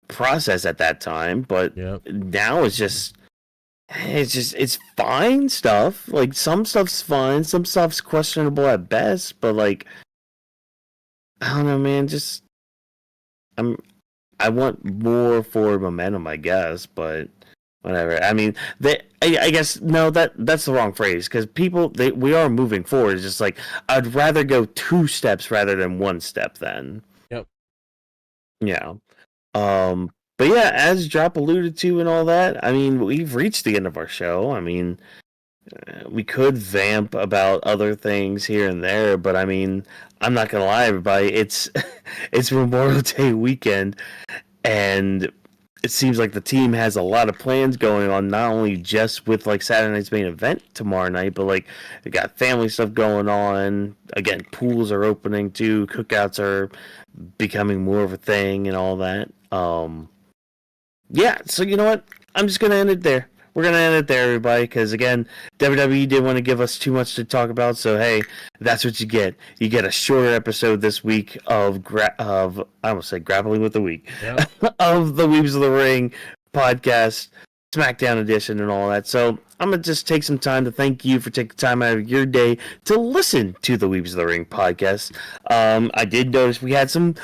process at that time. But now it's fine stuff. Like, some stuff's fine, some stuff's questionable at best, but like, I don't know, man. I want more forward momentum, I guess, but whatever. I mean, I guess no, that's the wrong phrase, because we are moving forward. It's just like, I'd rather go 2 steps rather than 1 step. Then. Yep. Yeah. But yeah, as Drop alluded to and all that, I mean, we've reached the end of our show. I mean, we could vamp about other things here and there, but I mean, I'm not gonna lie, everybody. It's Memorial Day weekend, and it seems like the team has a lot of plans going on. Not only just with like Saturday night's main event tomorrow night, but like they got family stuff going on. Again, pools are opening too. Cookouts are becoming more of a thing and all that. Yeah. So you know what? I'm just gonna end it there. We're going to end it there, everybody, because, again, WWE didn't want to give us too much to talk about, so, hey, that's what you get. You get a shorter episode this week of I almost said Grappling with the Week, of the Weebs of the Ring podcast, SmackDown edition and all that. So I'm going to just take some time to thank you for taking time out of your day to listen to the Weebs of the Ring podcast. I did notice we had some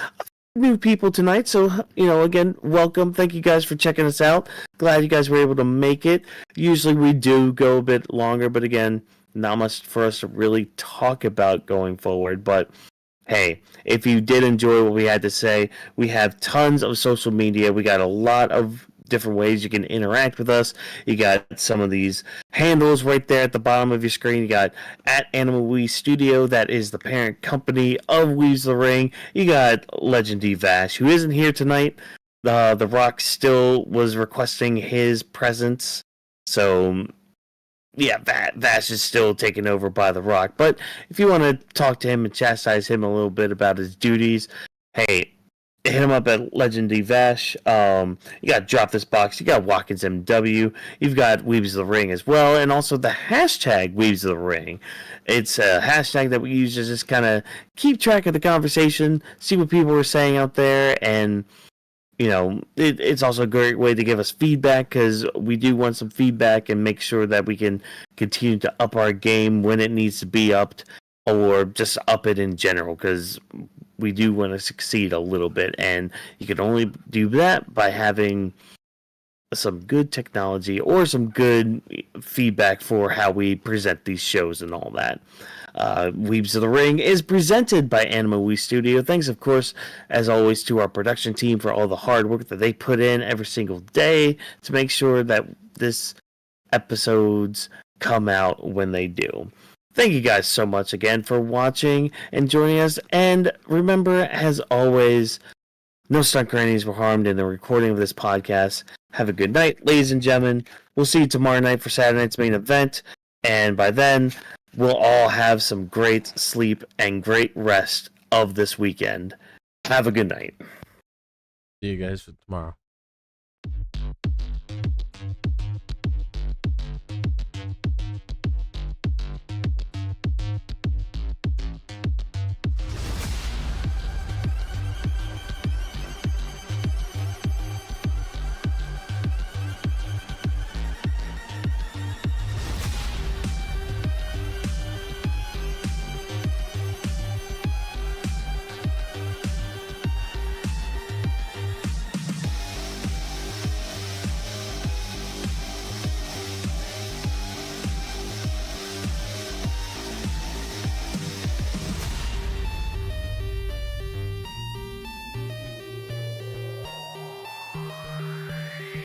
new people tonight, so again, welcome. Thank you guys for checking us out. Glad you guys were able to make it. Usually we do go a bit longer, but again, not much for us to really talk about going forward. But hey, if you did enjoy what we had to say, we have tons of social media. We got a lot of different ways you can interact with us. You got some of these handles right there at the bottom of your screen. You got at Animal Wee Studio, that is the parent company of Weebs of the Ring. You got Legend D Vash, who isn't here tonight. The Rock still was requesting his presence, so yeah, Vash is still taken over by The Rock. But if you want to talk to him and chastise him a little bit about his duties, hey, hit him up at Legend D Vash. You got Drop This Box. You got Watkins MW. You've got Weebs of the Ring as well, and also the hashtag Weebs of the Ring. It's a hashtag that we use to just kind of keep track of the conversation, see what people are saying out there, and it's also a great way to give us feedback, because we do want some feedback and make sure that we can continue to up our game when it needs to be upped, or just up it in general, because we do want to succeed a little bit, and you can only do that by having some good technology or some good feedback for how we present these shows and all that. Weebs of the Ring is presented by Anima Wii Studio. Thanks, of course, as always, to our production team for all the hard work that they put in every single day to make sure that this episodes come out when they do. Thank you guys so much again for watching and joining us. And remember, as always, no stunt grannies were harmed in the recording of this podcast. Have a good night, ladies and gentlemen. We'll see you tomorrow night for Saturday night's main event. And by then, we'll all have some great sleep and great rest of this weekend. Have a good night. See you guys for tomorrow.